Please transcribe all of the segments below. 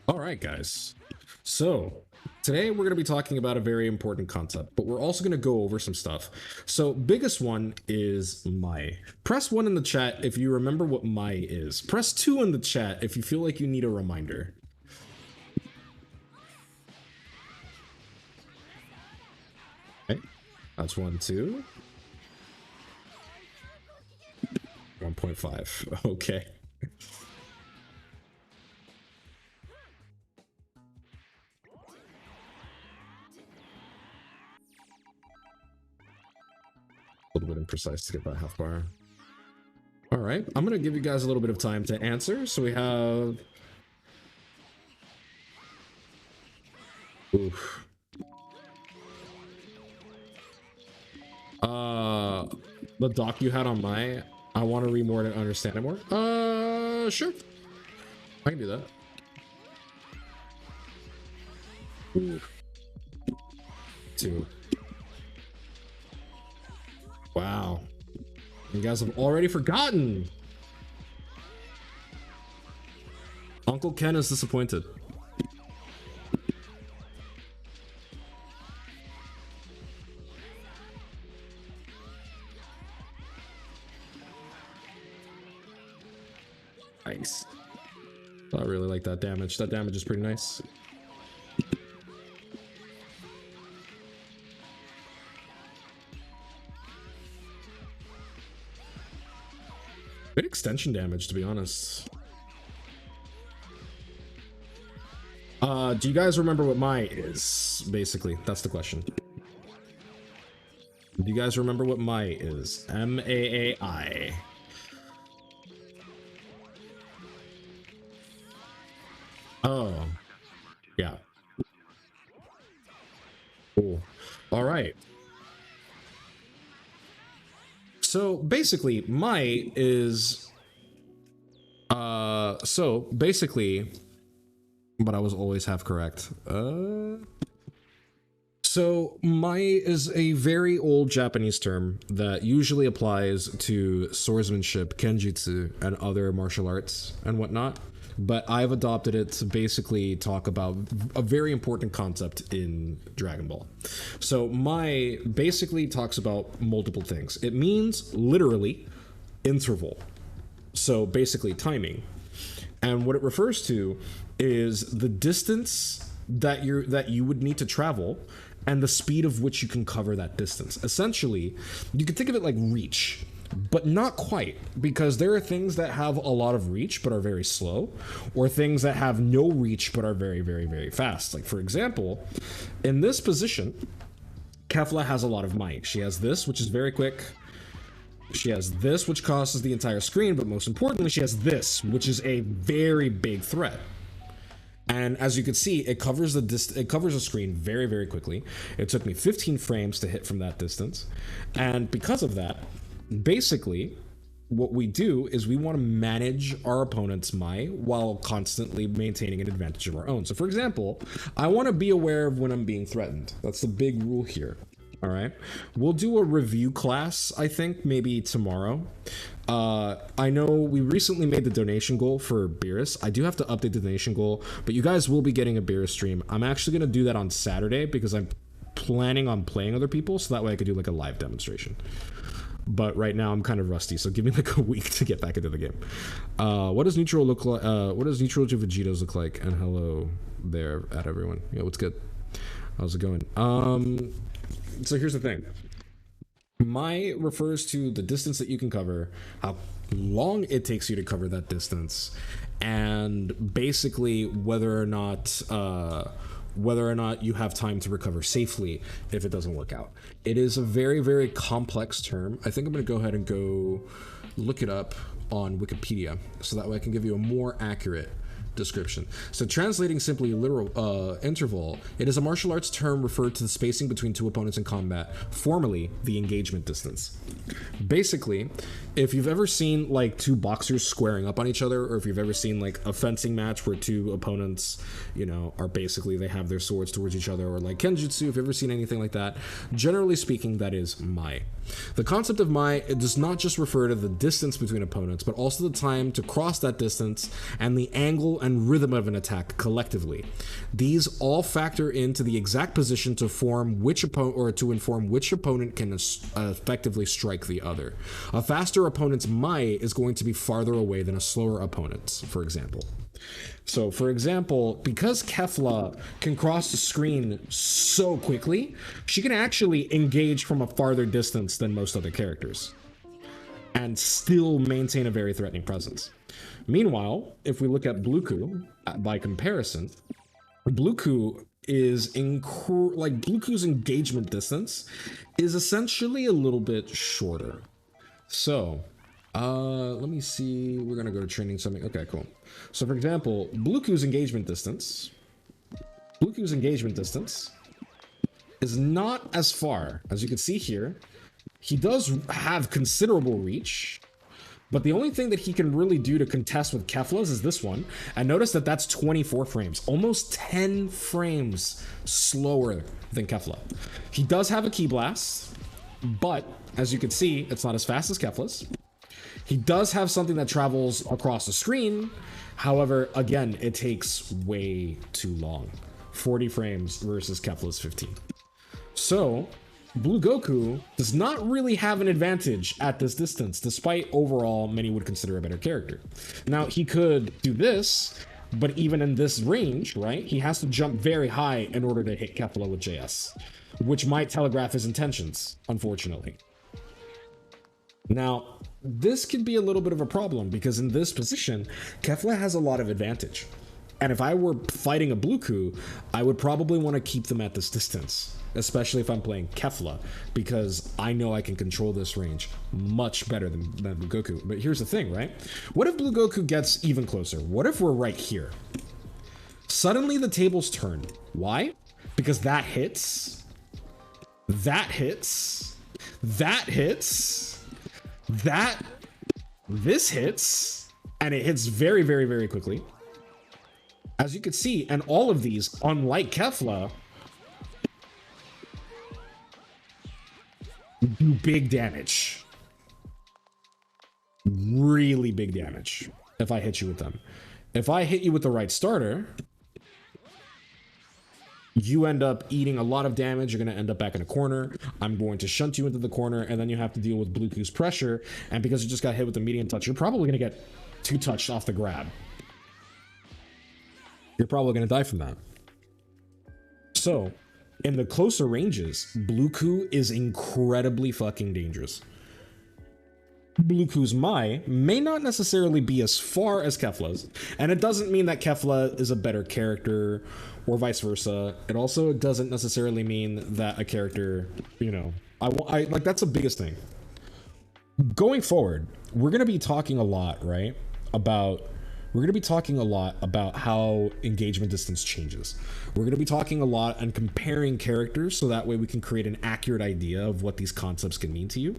All right, guys. So today we're going to be talking about a very important concept, but we're also going to go over some stuff. So biggest one is Mai. Press 1 in the chat if you remember what Mai is. Press 2 in the chat if you feel like you need a reminder. Okay, that's 1, 2. 1.5. Okay. A little bit imprecise to get that half bar. All right, I'm gonna give you guys a little bit of time to answer. So we have. Oof. The doc you had on my. I want to read more to understand it more. Sure. I can do that. Ooh. 2. Wow. You guys have already forgotten. Uncle Ken is disappointed. Nice. I really like that damage. That damage is pretty nice. Good extension damage, to be honest. Do you guys remember what Mai is? Basically, that's the question. Do you guys remember what Mai is? M-A-A-I. Oh, yeah. Cool. All right. So basically, Mai is so basically, but I was always half correct. So Mai is a very old Japanese term that usually applies to swordsmanship, kenjutsu, and other martial arts and whatnot. But I've adopted it to basically talk about a very important concept in Dragon Ball. So Mai basically talks about multiple things. It means literally interval. So basically timing. And what it refers to is the distance that you would need to travel and the speed of which you can cover that distance. Essentially, you can think of it like reach, but not quite, because there are things that have a lot of reach but are very slow, or things that have no reach but are very, very, very fast. Like, for example, in this position, Kefla has a lot of might. She has this, which is very quick. She has this, which crosses the entire screen, but most importantly, she has this, which is a very big threat. And as you can see, it covers the screen very, very quickly. It took me 15 frames to hit from that distance. And because of that, basically, what we do is we want to manage our opponent's Mai while constantly maintaining an advantage of our own. So for example, I want to be aware of when I'm being threatened. That's the big rule here. All right, we'll do a review class, I think, maybe tomorrow. I know we recently made the donation goal for Beerus. I do have to update the donation goal, but you guys will be getting a Beerus stream. I'm actually going to do that on Saturday because I'm planning on playing other people, so that way I could do like a live demonstration. But right now I'm kind of rusty, so give me like a week to get back into the game. What does neutral look like? What does neutral to Vegetos look like? And hello there at everyone. Yeah, what's good? How's it going? So here's the thing. Mai refers to the distance that you can cover, how long it takes you to cover that distance, and basically whether or not you have time to recover safely if it doesn't work out. It is a very, very complex term. I think I'm going to go ahead and go look it up on Wikipedia so that way I can give you a more accurate description. So translating simply literal interval, it is a martial arts term referred to the spacing between two opponents in combat, formerly the engagement distance. Basically, if you've ever seen like two boxers squaring up on each other, or if you've ever seen like a fencing match where two opponents, you know, are basically they have their swords towards each other, or like kenjutsu, if you've ever seen anything like that, generally speaking, that is Mai. The concept of Mai, it does not just refer to the distance between opponents, but also the time to cross that distance and the angle and rhythm of an attack collectively. These all factor into the exact position to form which opponent or to inform which opponent can effectively strike the other. A faster opponent's Mai is going to be farther away than a slower opponent's, for example. So, for example, because Kefla can cross the screen so quickly, she can actually engage from a farther distance than most other characters and still maintain a very threatening presence. Meanwhile, if we look at Bluku, by comparison, Bluku's engagement distance is essentially a little bit shorter. So, let me see. We're gonna go to training something. Okay, cool. So, for example, Bluku's engagement distance is not as far. As you can see here, he does have considerable reach, but the only thing that he can really do to contest with Kefla's is this one. And notice that that's 24 frames, almost 10 frames slower than Kefla. He does have a Ki Blast, but as you can see, it's not as fast as Kefla's. He does have something that travels across the screen. However, again, it takes way too long. 40 frames versus Kefla's 15. So, Blue Goku does not really have an advantage at this distance, despite overall many would consider a better character. Now, he could do this, but even in this range, right, he has to jump very high in order to hit Kefla with JS, which might telegraph his intentions, unfortunately. Now, this could be a little bit of a problem because in this position, Kefla has a lot of advantage. And if I were fighting a Bluku, I would probably want to keep them at this distance, especially if I'm playing Kefla, because I know I can control this range much better than Blue Goku. But here's the thing, right? What if Blue Goku gets even closer? What if we're right here? Suddenly the tables turn. Why? Because that hits, that hits, that hits, this hits, and it hits very, very, very quickly. As you can see, and all of these, unlike Kefla, do big damage. Really big damage if I hit you with them. If I hit you with the right starter, you end up eating a lot of damage. You're going to end up back in a corner. I'm going to shunt you into the corner, and then you have to deal with Bluku's pressure. And because you just got hit with the medium touch, you're probably going to get 2 touched off the grab. You're probably going to die from that. So, in the closer ranges, Bluku is incredibly fucking dangerous. Bluku's Mai may not necessarily be as far as Kefla's, and it doesn't mean that Kefla is a better character or vice versa. It also doesn't necessarily mean that a character, you know, I like, that's the biggest thing. Going forward, we're going to be talking a lot, right, about how engagement distance changes. We're going to be talking a lot and comparing characters so that way we can create an accurate idea of what these concepts can mean to you.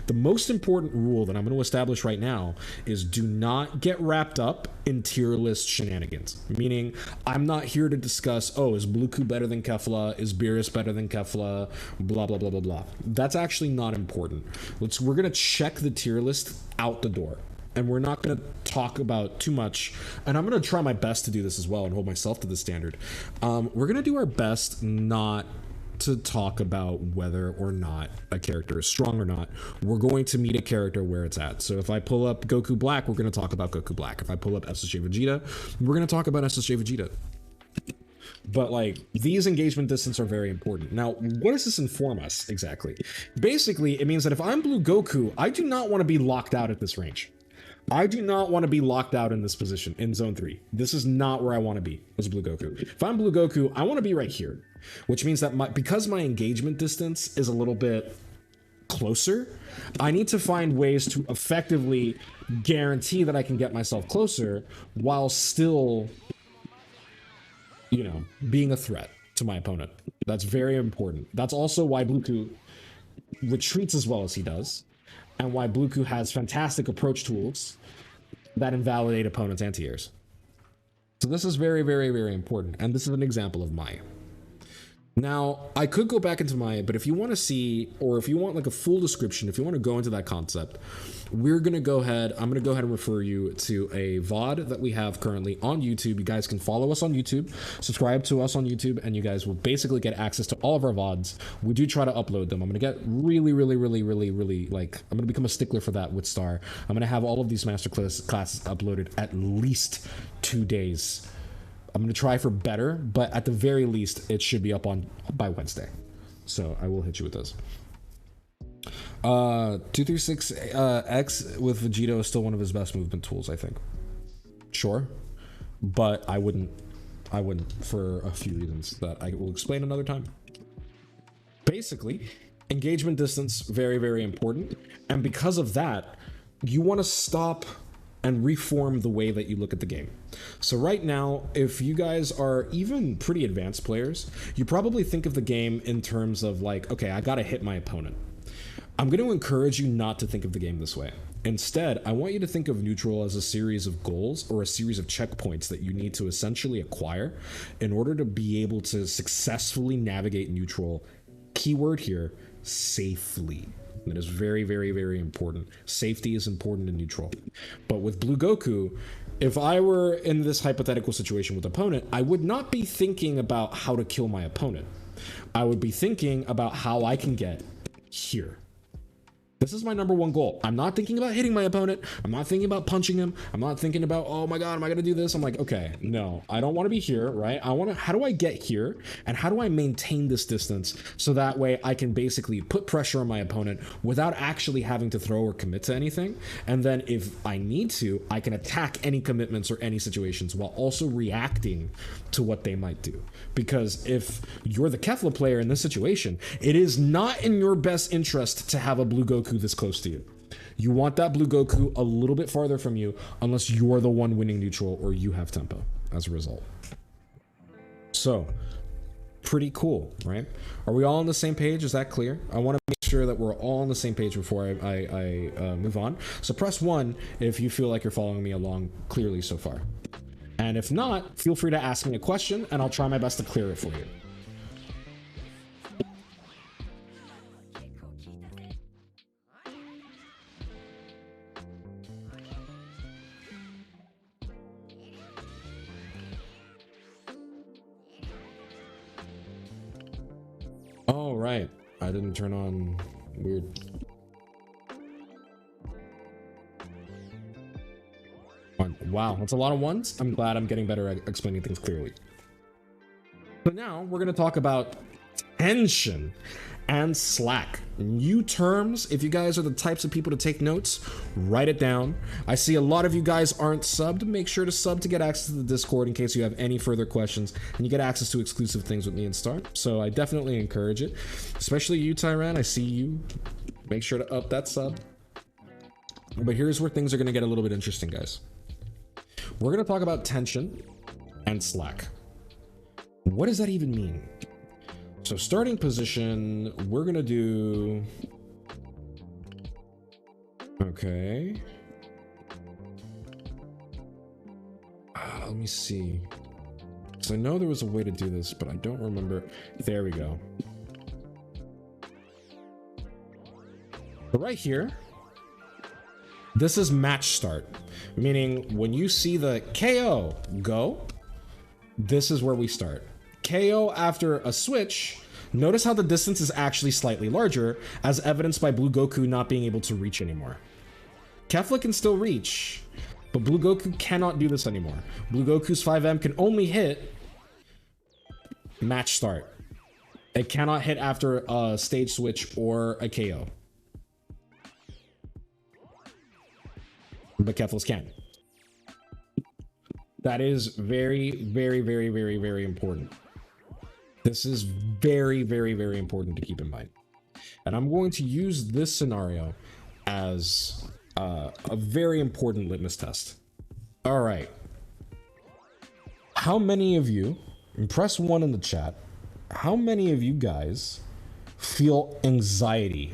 The most important rule that I'm going to establish right now is do not get wrapped up in tier list shenanigans. Meaning, I'm not here to discuss, oh, is Bluku better than Kefla? Is Beerus better than Kefla? Blah, blah, blah, blah, blah. That's actually not important. We're going to check the tier list out the door. And we're not going to talk about too much, and I'm going to try my best to do this as well and hold myself to the standard. We're going to do our best not to talk about whether or not a character is strong or not. We're going to meet a character where it's at. So if I pull up Goku Black, we're going to talk about Goku Black. If I pull up SSJ Vegeta, we're going to talk about SSJ Vegeta. But like, these engagement distance are very important. Now, what does this inform us exactly? Basically, it means that if I'm Blue Goku, I do not want to be locked out at this range. I do not want to be locked out in this position in zone 3. This is not where I want to be as Blue Goku. If I'm Blue Goku, I want to be right here, which means that because my engagement distance is a little bit closer, I need to find ways to effectively guarantee that I can get myself closer while still, you know, being a threat to my opponent. That's very important. That's also why Bluku retreats as well as he does, and why Bluku has fantastic approach tools that invalidate opponents' anti-airs. So this is very, very, very important, and this is an example of Mai. Now, I could go back into but if you want to see, or if you want like a full description, if you want to go into that concept, I'm going to go ahead and refer you to a VOD that we have currently on YouTube. You guys can follow us on YouTube, subscribe to us on YouTube, and you guys will basically get access to all of our VODs. We do try to upload them. I'm going to get really, like, I'm going to become a stickler for that with Star. I'm going to have all of these master classes uploaded at least 2 days. I'm going to try for better, but at the very least, it should be up by Wednesday. So I will hit you with those. 236X with Vegito is still one of his best movement tools, I think. Sure. But I wouldn't for a few reasons that I will explain another time. Basically, engagement distance, very, very important. And because of that, you want to stop and reform the way that you look at the game. So right now, if you guys are even pretty advanced players, you probably think of the game in terms of like, okay, I gotta hit my opponent. I'm going to encourage you not to think of the game this way. Instead, I want you to think of neutral as a series of goals or a series of checkpoints that you need to essentially acquire in order to be able to successfully navigate neutral, keyword here, safely. That is very, very, very important. Safety is important in neutral. But with Blue Goku, if I were in this hypothetical situation with opponent, I would not be thinking about how to kill my opponent. I would be thinking about how I can get here. This is my number one goal. I'm not thinking about hitting my opponent. I'm not thinking about punching him. I'm not thinking about, oh my God, am I going to do this? I'm like, okay, no, I don't want to be here, right? How do I get here? And how do I maintain this distance so that way I can basically put pressure on my opponent without actually having to throw or commit to anything? And then if I need to, I can attack any commitments or any situations while also reacting to what they might do. Because if you're the Kefla player in this situation, it is not in your best interest to have a Blue Goku this close to you. You want that Blue Goku a little bit farther from you unless you're the one winning neutral or you have tempo as a result. So, pretty cool, right? Are we all on the same page? Is that clear? I want to make sure that we're all on the same page before I move on. So press 1 if you feel like you're following me along clearly so far. And if not, feel free to ask me a question and I'll try my best to clear it for you. Oh, right. I didn't turn on. Weird. Wow, that's a lot of ones. I'm glad I'm getting better at explaining things clearly. So now we're going to talk about tension and slack. New terms. If you guys are the types of people to take notes, write it down. I see a lot of you guys aren't subbed. Make sure to sub to get access to the Discord in case you have any further questions, and you get access to exclusive things with me and Star. So I definitely encourage it, especially you, Tyran. I see you. Make sure to up that sub. But here's where things are going to get a little bit interesting, guys. We're going to talk about tension and slack. What does that even mean? So starting position, we're going to do... Okay. Let me see. So I know there was a way to do this, but I don't remember. There we go. But right here, this is match start, meaning when you see the KO go, this is where we start. KO after a switch. Notice how the distance is actually slightly larger, as evidenced by Blue Goku not being able to reach anymore. Kefla can still reach, but Blue Goku cannot do this anymore. Blue Goku's 5M can only hit match start. It cannot hit after a stage switch or a KO. But Kefla's can. That is very, very, very, very, very important. This is very, very, very important to keep in mind. And I'm going to use this scenario as a very important litmus test. All right. How many of you, and press 1 in the chat, how many of you guys feel anxiety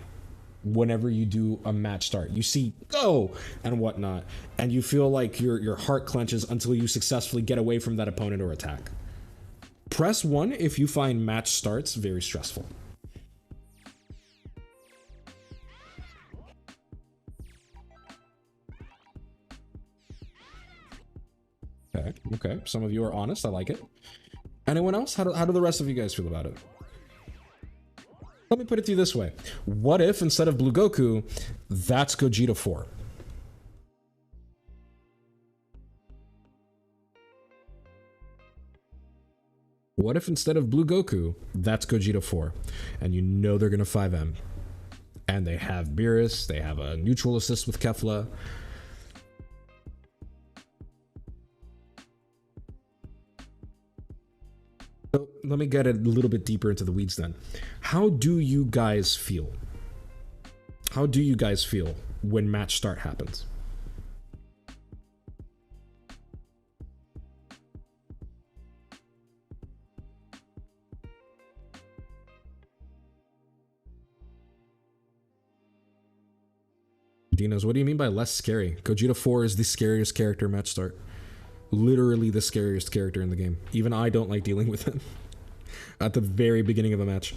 whenever you do a match start? You see go and whatnot, and you feel like your heart clenches until you successfully get away from that opponent or attack. Press 1 if you find match starts very stressful. Okay. Some of you are honest. I like it. Anyone else? How do the rest of you guys feel about it? Let me put it to you this way. What if instead of Blue Goku, that's Gogeta 4? What if instead of Blue Goku, that's Gogeta 4? And you know they're going to 5M. And they have Beerus, they have a neutral assist with Kefla. So let me get a little bit deeper into the weeds then. How do you guys feel? How do you guys feel when match start happens? Dinos, what do you mean by less scary? Gogeta 4 is the scariest character match start. Literally the scariest character in the game. Even I don't like dealing with him at the very beginning of a match.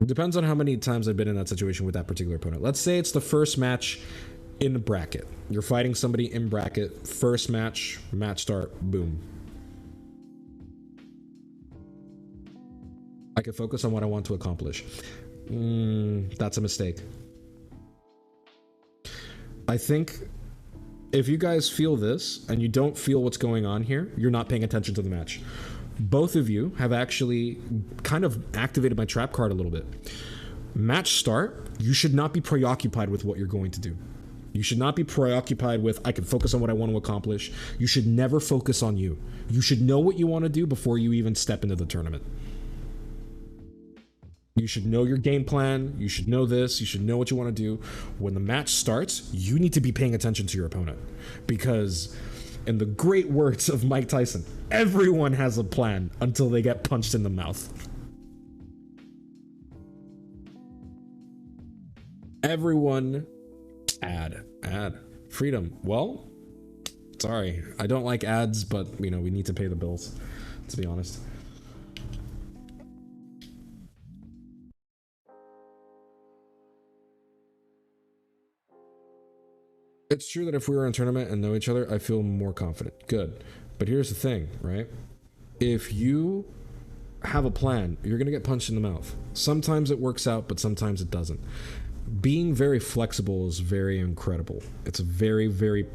It depends on how many times I've been in that situation with that particular opponent. Let's say it's the first match in the bracket. You're fighting somebody in bracket. First match, match start, boom. I can focus on what I want to accomplish. That's a mistake. I think if you guys feel this and you don't feel what's going on here, you're not paying attention to the match. Both of you have actually kind of activated my trap card a little bit. Match start, you should not be preoccupied with what you're going to do. You should not be preoccupied with, I can focus on what I want to accomplish. You should never focus on you. You should know what you want to do before you even step into the tournament. You should know your game plan. You should know this. You should know what you want to do. When the match starts, you need to be paying attention to your opponent. Because, in the great words of Mike Tyson, everyone has a plan until they get punched in the mouth. Everyone, ad. Freedom. Well, sorry. I don't like ads, but, you know, we need to pay the bills, to be honest. It's true that if we were in a tournament and know each other, I feel more confident. Good. But here's the thing, right? If you have a plan, you're going to get punched in the mouth. Sometimes it works out, but sometimes it doesn't. Being very flexible is very incredible. It's a very, very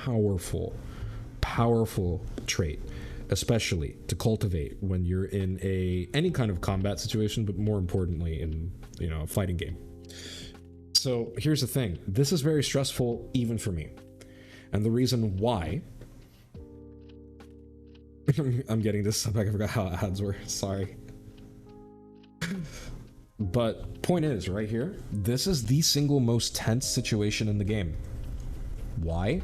powerful trait, especially to cultivate when you're in any kind of combat situation, but more importantly in, you know, a fighting game. So here's the thing. This is very stressful even for me. And the reason why... I'm getting this up. I forgot how ads were. Sorry. But point is, right here, this is the single most tense situation in the game. Why?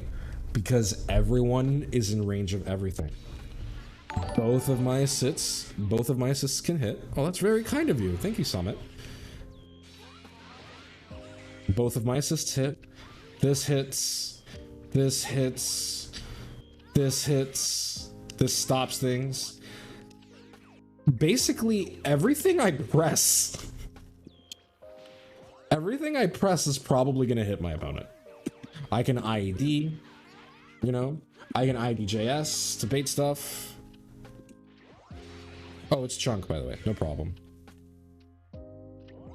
Because everyone is in range of everything. Both of my assists can hit. Oh, that's very kind of you. Thank you, Summit. Both of my assists hit. This hits. This hits. This hits. This stops things. Basically, everything I press is probably going to hit my opponent. I can IED, you know? I can IDJS to bait stuff. Oh, it's Chunk, by the way. No problem.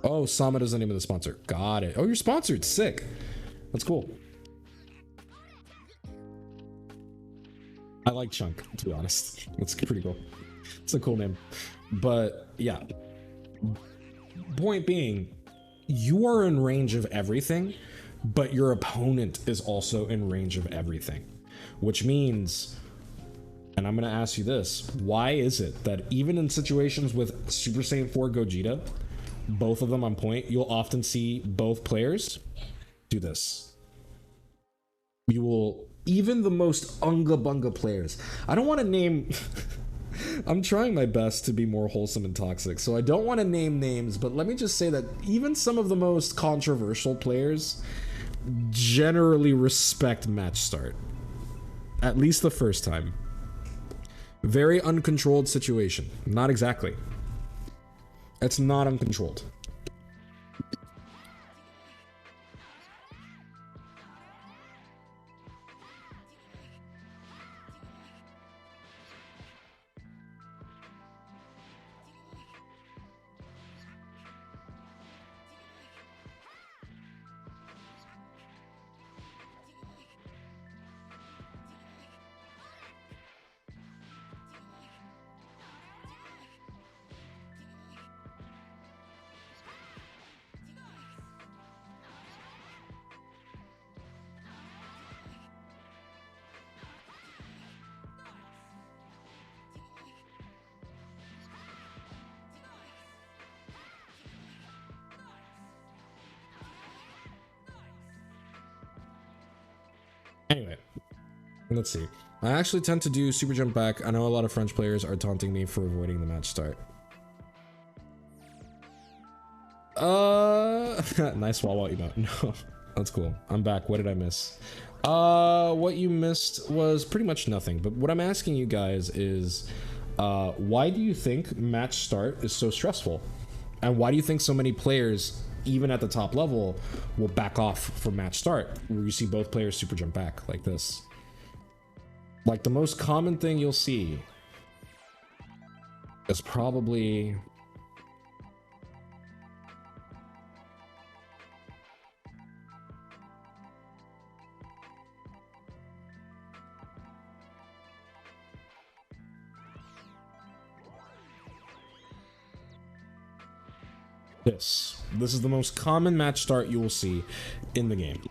Oh, Summit is the name of the sponsor. Got it. Oh, you're sponsored. Sick. That's cool. I like Chunk, to be honest. It's pretty cool. It's a cool name. But, yeah. Point being, you are in range of everything, but your opponent is also in range of everything. Which means, and I'm going to ask you this, why is it that even in situations with Super Saiyan 4 Gogeta, both of them on point, you'll often see both players do this? You will, even the most unga bunga players, I don't want to name I'm trying my best to be more wholesome and toxic, so I don't want to name names, but let me just say that even some of the most controversial players generally respect match start, at least the first time. Very uncontrolled situation. Not exactly. It's not uncontrolled. Anyway, let's see. I actually tend to do super jump back. I know a lot of French players are taunting me for avoiding the match start. Nice wall emote. No, that's cool. I'm back. What did I miss? What you missed was pretty much nothing. But what I'm asking you guys is, why do you think match start is so stressful? And why do you think so many players, even at the top level, will back off from match start, where you see both players super jump back like this? Like, the most common thing you'll see is probably this. This is the most common match start you will see in the game.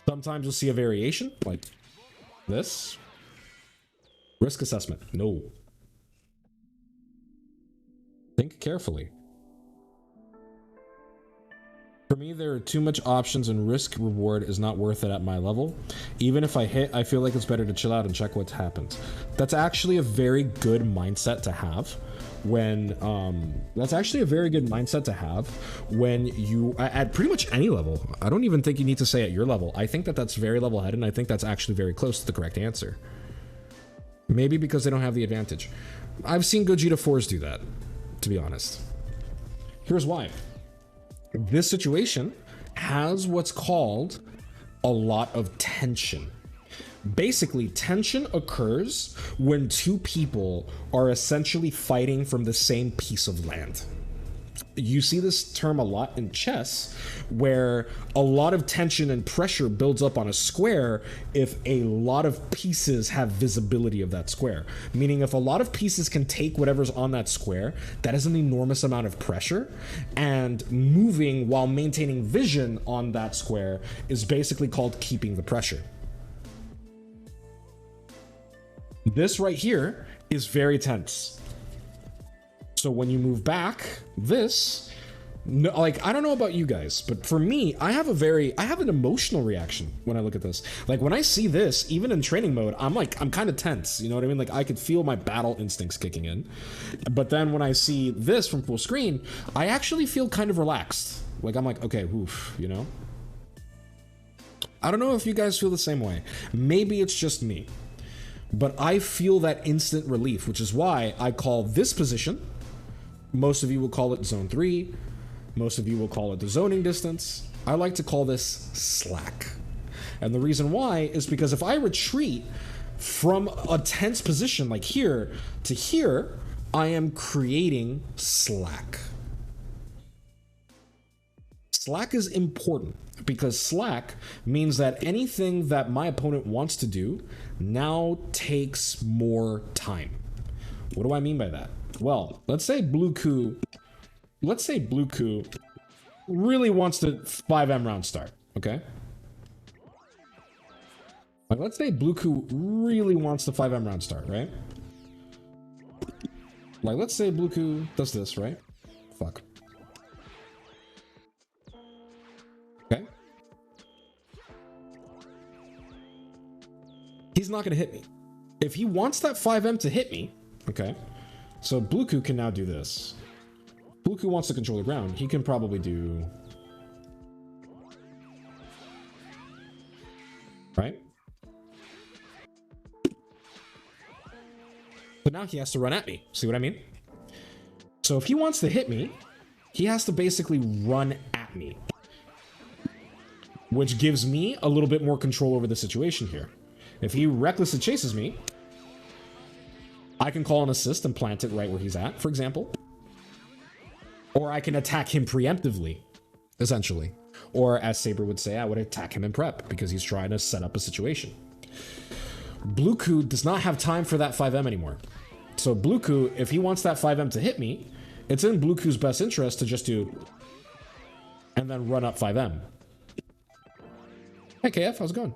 Sometimes you'll see a variation, like this. Risk assessment. No. Think carefully. For me, there are too much options and risk reward is not worth it at my level. Even if I hit, I feel like it's better to chill out and check what's happened. That's actually a very good mindset to have when you at pretty much any level. I don't even think you need to say at your level. I think that that's very level-headed, and I think that's actually very close to the correct answer. Maybe because they don't have the advantage. I've seen Gogeta 4s do that, to be honest. Here's why. This situation has what's called a lot of tension. Basically, tension occurs when two people are essentially fighting from the same piece of land. You see this term a lot in chess, where a lot of tension and pressure builds up on a square if a lot of pieces have visibility of that square. Meaning, if a lot of pieces can take whatever's on that square, that is an enormous amount of pressure, and moving while maintaining vision on that square is basically called keeping the pressure. This right here is very tense. So when you move back, this, no, like, I don't know about you guys, but for me, I have an emotional reaction when I look at this. Like, when I see this, even in training mode, I'm kind of tense, you know what I mean? Like, I could feel my battle instincts kicking in. But then when I see this from full screen, I actually feel kind of relaxed. Like, I'm like, okay, woof, you know? I don't know if you guys feel the same way. Maybe it's just me. But I feel that instant relief, which is why I call this position, most of you will call it zone 3, most of you will call it the zoning distance. I like to call this slack. And the reason why is because if I retreat from a tense position like here to here, I am creating slack. Slack is important because slack means that anything that my opponent wants to do now takes more time. What do I mean by that? Well, let's say Blue Coup really wants to 5M round start, okay? Like, let's say Blue Coup really wants to 5M round start, right? Like, let's say Blue Coup does this, right? Fuck. Okay. He's not gonna hit me. If he wants that 5M to hit me, okay? So Blue Coup can now do this. Blue Coup wants to control the ground. He can probably do... right? But now he has to run at me. See what I mean? So if he wants to hit me, he has to basically run at me, which gives me a little bit more control over the situation here. If he recklessly chases me, I can call an assist and plant it right where he's at, for example. Or I can attack him preemptively, essentially. Or as Saber would say, I would attack him in prep because he's trying to set up a situation. Blue Ku does not have time for that 5M anymore. So Blue Ku, if he wants that 5M to hit me, it's in Blue Ku's best interest to just do and then run up 5M. Hey KF, how's it going?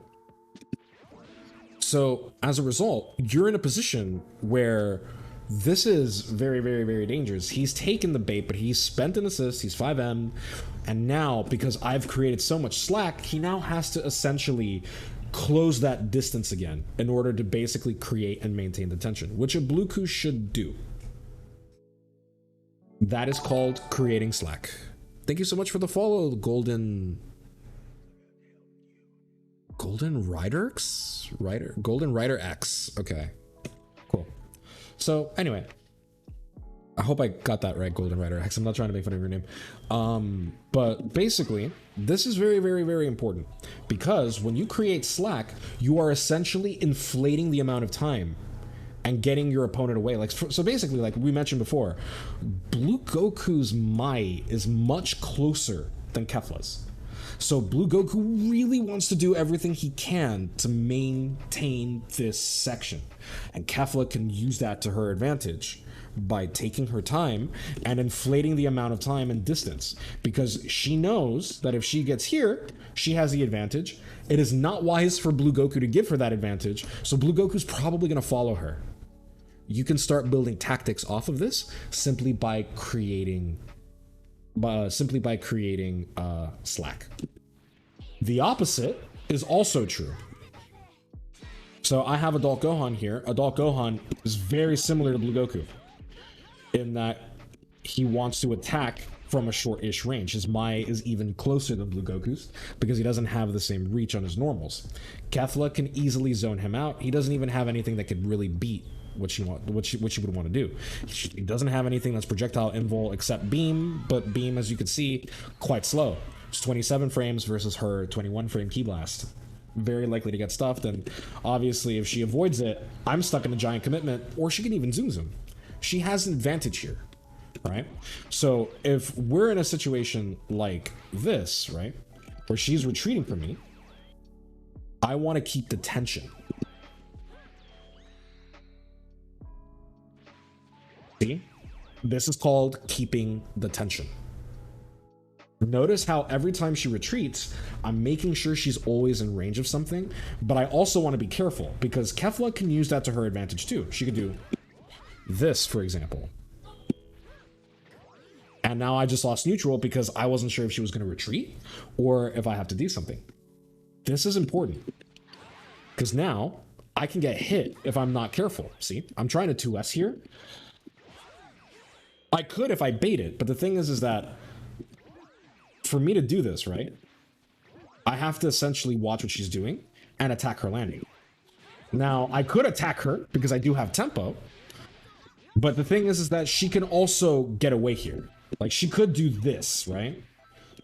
So as a result, you're in a position where this is very, very, very dangerous. He's taken the bait, but he's spent an assist, he's 5M, and now, because I've created so much slack, he now has to essentially close that distance again in order to basically create and maintain the tension, which a Blue Ku should do. That is called creating slack. Thank you so much for the follow, Golden Rider X. Okay, cool. So anyway, I hope I got that right, Golden Rider X. I'm not trying to make fun of your name. But basically, this is very, very, very important because when you create slack, you are essentially inflating the amount of time and getting your opponent away. Like, so basically, like we mentioned before, Blue Goku's Mai is much closer than Kefla's. So Blue Goku really wants to do everything he can to maintain this section. And Kefla can use that to her advantage by taking her time and inflating the amount of time and distance, because she knows that if she gets here, she has the advantage. It is not wise for Blue Goku to give her that advantage, so Blue Goku's probably going to follow her. You can start building tactics off of this simply by creating slack. The opposite is also true. So I have Adult Gohan here. Adult Gohan is very similar to Blue Goku in that he wants to attack from a short-ish range. His Mai is even closer than Blue Goku's because he doesn't have the same reach on his normals. Kefla can easily zone him out. He doesn't even have anything that could really beat what she would want to do. He doesn't have anything that's projectile invul except beam, but beam, as you can see, quite slow. It's 27 frames versus her 21 frame Ki Blast. Very likely to get stuffed, and obviously if she avoids it, I'm stuck in a giant commitment, or she can even zoom. She has an advantage here, right? So if we're in a situation like this, right, where she's retreating from me, I want to keep the tension. See? This is called keeping the tension. Notice how every time she retreats, I'm making sure she's always in range of something, but I also want to be careful because Kefla can use that to her advantage too. She could do this, for example. And now I just lost neutral because I wasn't sure if she was going to retreat or if I have to do something. This is important because now I can get hit if I'm not careful. See, I'm trying to 2S here. I could if I bait it, but the thing is that for me to do this, right, I have to essentially watch what she's doing and attack her landing. Now, I could attack her because I do have tempo, but the thing is that she can also get away here. Like, she could do this, right?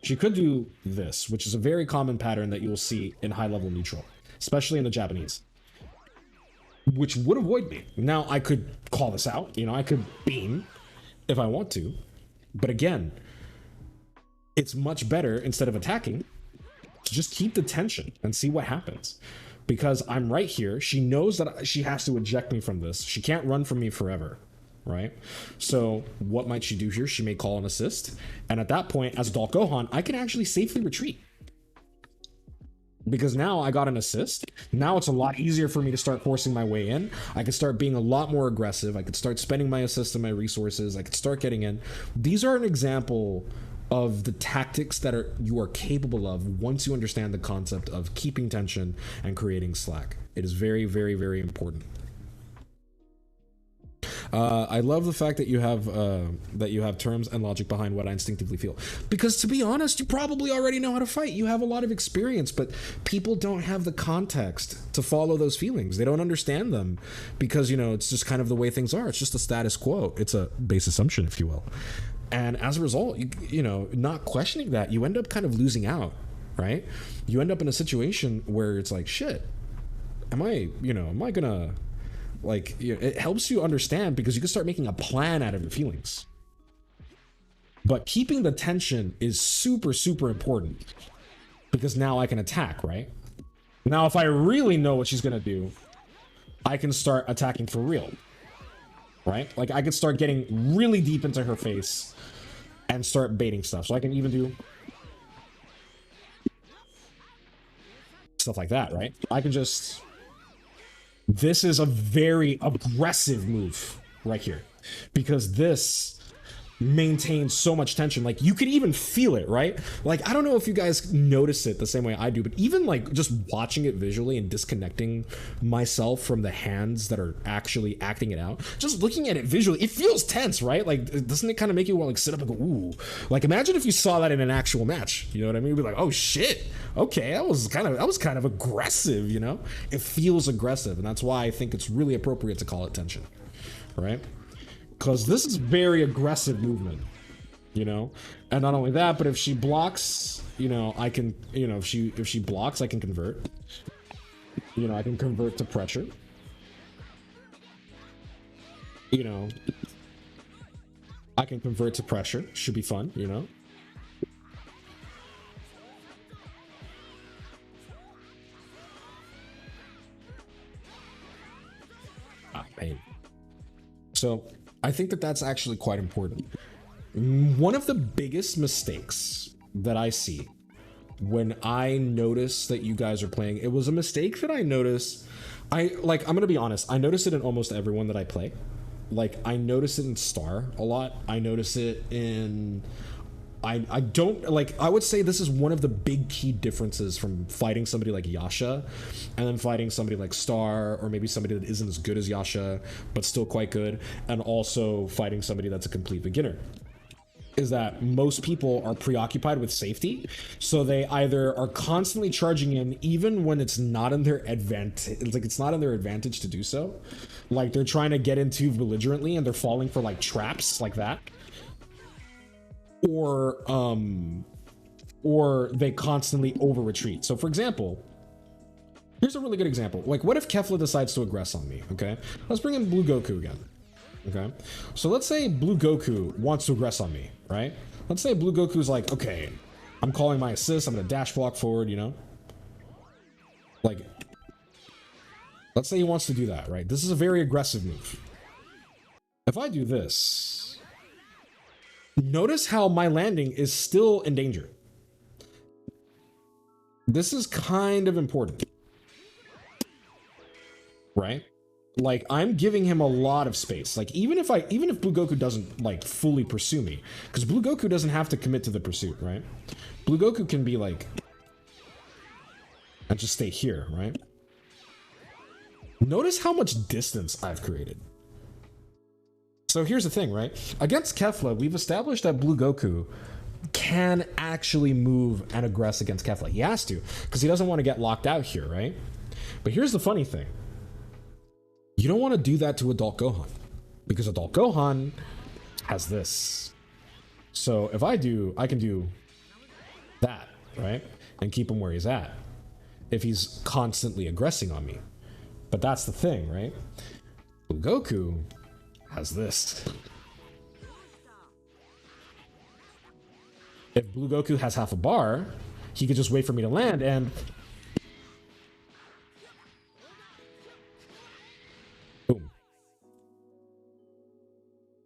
She could do this, which is a very common pattern that you will see in high-level neutral, especially in the Japanese, which would avoid me. Now, I could call this out. You know, I could beam if I want to, but again, it's much better, instead of attacking, to just keep the tension and see what happens. Because I'm right here. She knows that she has to eject me from this. She can't run from me forever, right? So what might she do here? She may call an assist. And at that point, as Adult Gohan, I can actually safely retreat. Because now I got an assist. Now it's a lot easier for me to start forcing my way in. I can start being a lot more aggressive. I could start spending my assist and my resources. I could start getting in. These are an example of the tactics that you are capable of once you understand the concept of keeping tension and creating slack. It is very, very, very important. I love the fact that you have terms and logic behind what I instinctively feel. Because to be honest, you probably already know how to fight. You have a lot of experience, but people don't have the context to follow those feelings. They don't understand them because, you know, it's just kind of the way things are. It's just a status quo. It's a base assumption, if you will. And as a result, you know, not questioning that, you end up kind of losing out, right? You end up in a situation where it's like, shit, am I gonna, like, you know, it helps you understand because you can start making a plan out of your feelings. But keeping the tension is super, super important because now I can attack, right? Now, if I really know what she's gonna do, I can start attacking for real, right? Like, I can start getting really deep into her face and start baiting stuff. So I can even do stuff like that, right? I can just... This is a very aggressive move right here because this maintains so much tension. Like, you could even feel it, right? Like, I don't know if you guys notice it the same way I do, but even like just watching it visually and disconnecting myself from the hands that are actually acting it out, just looking at it visually, it feels tense, right? Like, doesn't it kind of make you want to like sit up and go, ooh? Like, imagine if you saw that in an actual match, you know what I mean? You'd be like, oh shit, okay, that was kind of aggressive, you know? It feels aggressive, and that's why I think it's really appropriate to call it tension, right? Because this is very aggressive movement, you know? And not only that, but if she blocks, you know, I can, you know, if she blocks, I can convert. You know, I can convert to pressure. You know, I can convert to pressure. Should be fun, you know? Ah, pain. So... I think that that's actually quite important. One of the biggest mistakes that I see when I notice that you guys are playing, it was a mistake that I noticed. I'm gonna be honest, I notice it in almost everyone that I play. Like, I notice it in Star a lot. I notice it in... I don't, like, I would say this is one of the big key differences from fighting somebody like Yasha and then fighting somebody like Star, or maybe somebody that isn't as good as Yasha but still quite good, and also fighting somebody that's a complete beginner, is that most people are preoccupied with safety. So they either are constantly charging in even when it's not in their advantage, like it's not in their advantage to do so. Like, they're trying to get in too belligerently and they're falling for like traps like that. Or they constantly over retreat. So for example, here's a really good example. Like, what if Kefla decides to aggress on me? Okay, let's bring in Blue Goku again. Okay, so let's say Blue Goku wants to aggress on me, right? Let's say Blue Goku's like, okay, I'm calling my assist, I'm gonna dash block forward, you know? Like, let's say he wants to do that, right? This is a very aggressive move. If I do this, notice how my landing is still in danger. This is kind of important, right? Like, I'm giving him a lot of space. Like, even if Blue Goku doesn't like fully pursue me, because Blue Goku doesn't have to commit to the pursuit, right? Blue Goku can be like, and just stay here, right? Notice how much distance I've created. So here's the thing, right? Against Kefla, we've established that Blue Goku can actually move and aggress against Kefla. He has to, because he doesn't want to get locked out here, right? But here's the funny thing. You don't want to do that to Adult Gohan, because Adult Gohan has this. So if I can do that, right? And keep him where he's at if he's constantly aggressing on me. But that's the thing, right? Blue Goku has this. If Blue Goku has half a bar, he could just wait for me to land and boom.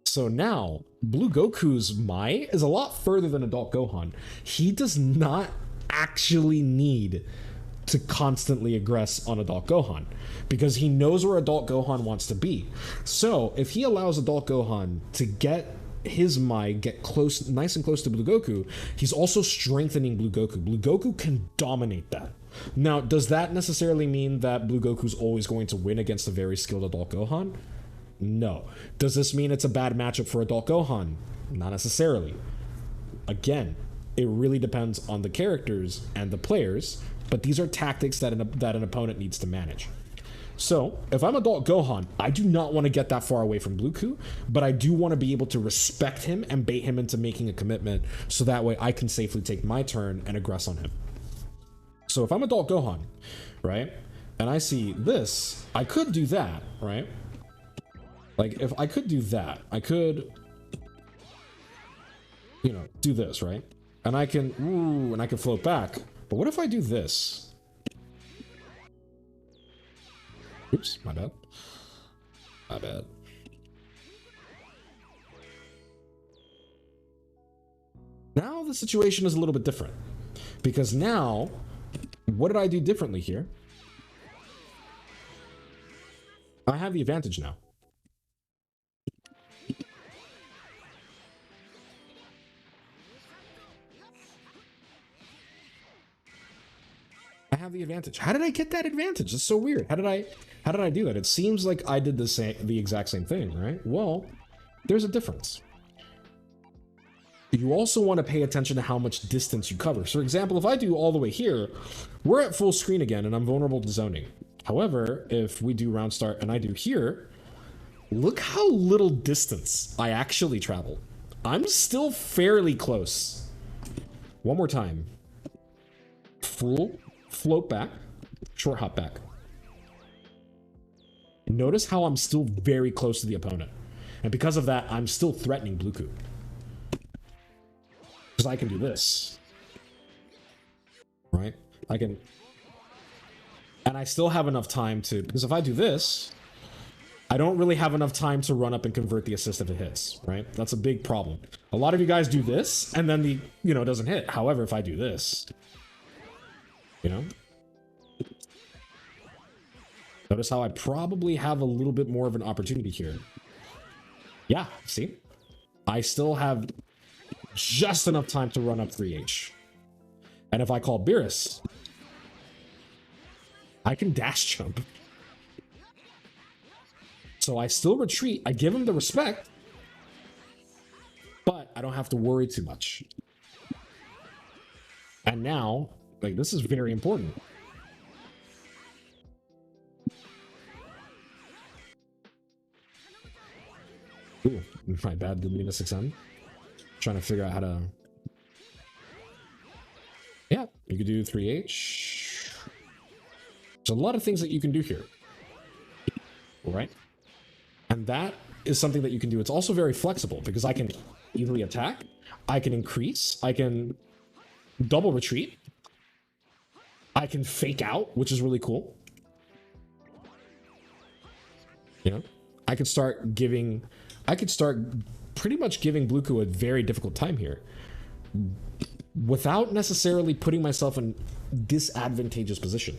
So now Blue Goku's Mai is a lot further than Adult Gohan. He does not actually need to constantly aggress on Adult Gohan because he knows where Adult Gohan wants to be. So if he allows Adult Gohan to get his Mai get close, nice and close to Blue Goku, he's also strengthening Blue Goku. Blue Goku can dominate that. Now, does that necessarily mean that Blue Goku's always going to win against a very skilled Adult Gohan? No. Does this mean it's a bad matchup for adult Gohan? Not necessarily. Again, it really depends on the characters and the players, but these are tactics that an opponent needs to manage. So, if I'm adult Gohan, I do not want to get that far away from Bluku, but I do want to be able to respect him and bait him into making a commitment, so that way I can safely take my turn and aggress on him. So if I'm adult Gohan, right, and I see this, I could do that, right? Like, if I could do that, I could, you know, do this, right? And I can, ooh, and I can float back. But what if I do this? Oops, my bad. My bad. Now the situation is a little bit different. Because now, what did I do differently here? I have the advantage now. I have the advantage. How did I get that advantage? It's so weird. How did I do that? It seems like I did the exact same thing, right? Well, there's a difference. You also want to pay attention to how much distance you cover. So for example, if I do all the way here, we're at full screen again and I'm vulnerable to zoning. However, if we do round start and I do here, look how little distance I actually travel. I'm still fairly close. One more time. Full float back, short hop back. Notice how I'm still very close to the opponent. And because of that, I'm still threatening Bluku. Because I can do this. Right? I can... And I still have enough time to... Because if I do this, I don't really have enough time to run up and convert the assist if it hits, right? That's a big problem. A lot of you guys do this, and then the, you know, it doesn't hit. However, if I do this... You know? Notice how I probably have a little bit more of an opportunity here. Yeah, see? I still have just enough time to run up 3H. And if I call Beerus, I can dash jump. So I still retreat. I give him the respect, but I don't have to worry too much. And now... Like, this is very important. Ooh, my bad, didn't mean to 6M. Trying to figure out how to... Yeah, you could do 3H. There's a lot of things that you can do here. All right? And that is something that you can do. It's also very flexible because I can easily attack, I can increase, I can double retreat, I can fake out, which is really cool. You know, I could start pretty much giving Bluku a very difficult time here without necessarily putting myself in disadvantageous position.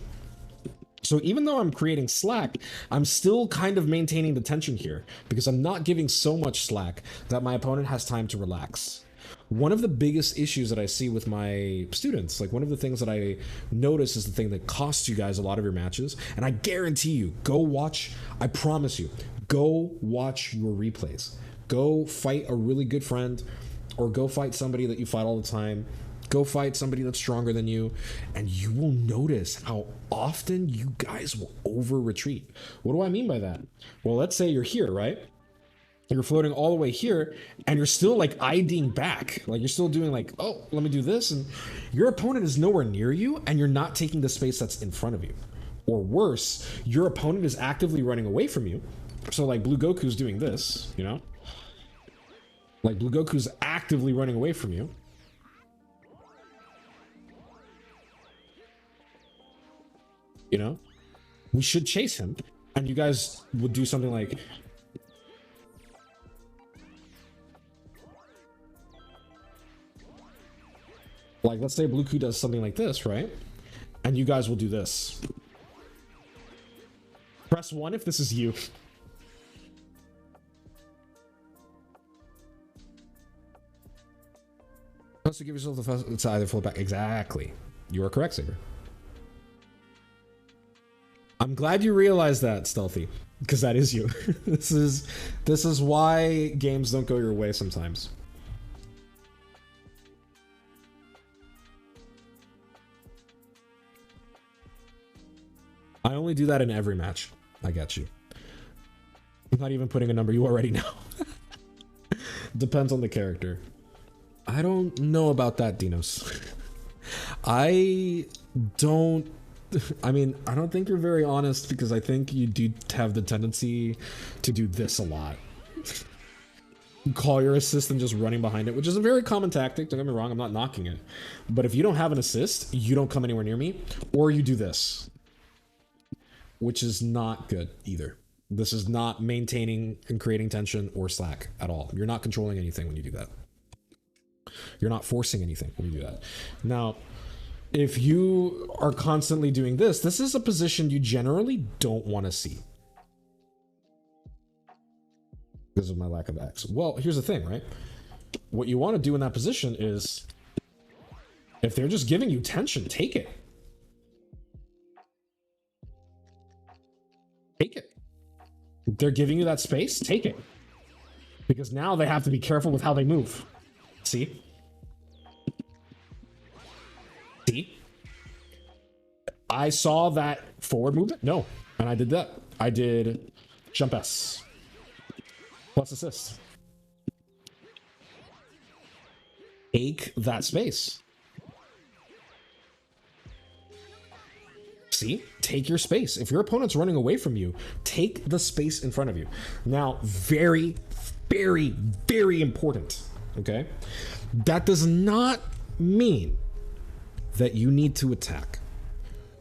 So even though I'm creating slack, I'm still kind of maintaining the tension here because I'm not giving so much slack that my opponent has time to relax. One of the biggest issues that I see with my students, like one of the things that I notice is the thing that costs you guys a lot of your matches, and I guarantee you, go watch, I promise you, go watch your replays. Go fight a really good friend, or go fight somebody that you fight all the time. Go fight somebody that's stronger than you, and you will notice how often you guys will over-retreat. What do I mean by that? Well, let's say you're here, right? You're floating all the way here, and you're still like IDing back. Like you're still doing like, oh, let me do this. And your opponent is nowhere near you, and you're not taking the space that's in front of you. Or worse, your opponent is actively running away from you. So like Blue Goku's doing this, you know? Like Blue Goku's actively running away from you. You know? We should chase him. And you guys would do something like... Like, let's say Bluku does something like this, right? And you guys will do this. Press 1 if this is you. Also give yourself the first, it's either flip back. Exactly. You are correct, Saber. I'm glad you realized that, Stealthy. because that is you. This is why games don't go your way sometimes. I only do that in every match. I got you. I'm not even putting a number, you already know. Depends on the character. I don't know about that, Dinos. I don't think you're very honest, because I think you do have the tendency to do this a lot. Call your assist and just running behind it, which is a very common tactic. Don't get me wrong, I'm not knocking it. But if you don't have an assist, you don't come anywhere near me, or you do this, which is not good either. This is not maintaining and creating tension or slack at all. You're not controlling anything when you do that. You're not forcing anything when you do that. Now, if you are constantly doing this, this is a position you generally don't want to see. Because of my lack of X. Well, here's the thing, right? What you want to do in that position is, if they're just giving you tension, take it. Take it. If they're giving you that space, take it. Because now they have to be careful with how they move. See? See? I saw that forward movement? No. And I did that. I did jump S. Plus assist. Take that space. See? Take your space. If your opponent's running away from you, take the space in front of you. Now, very, very, very important. Okay? That does not mean that you need to attack.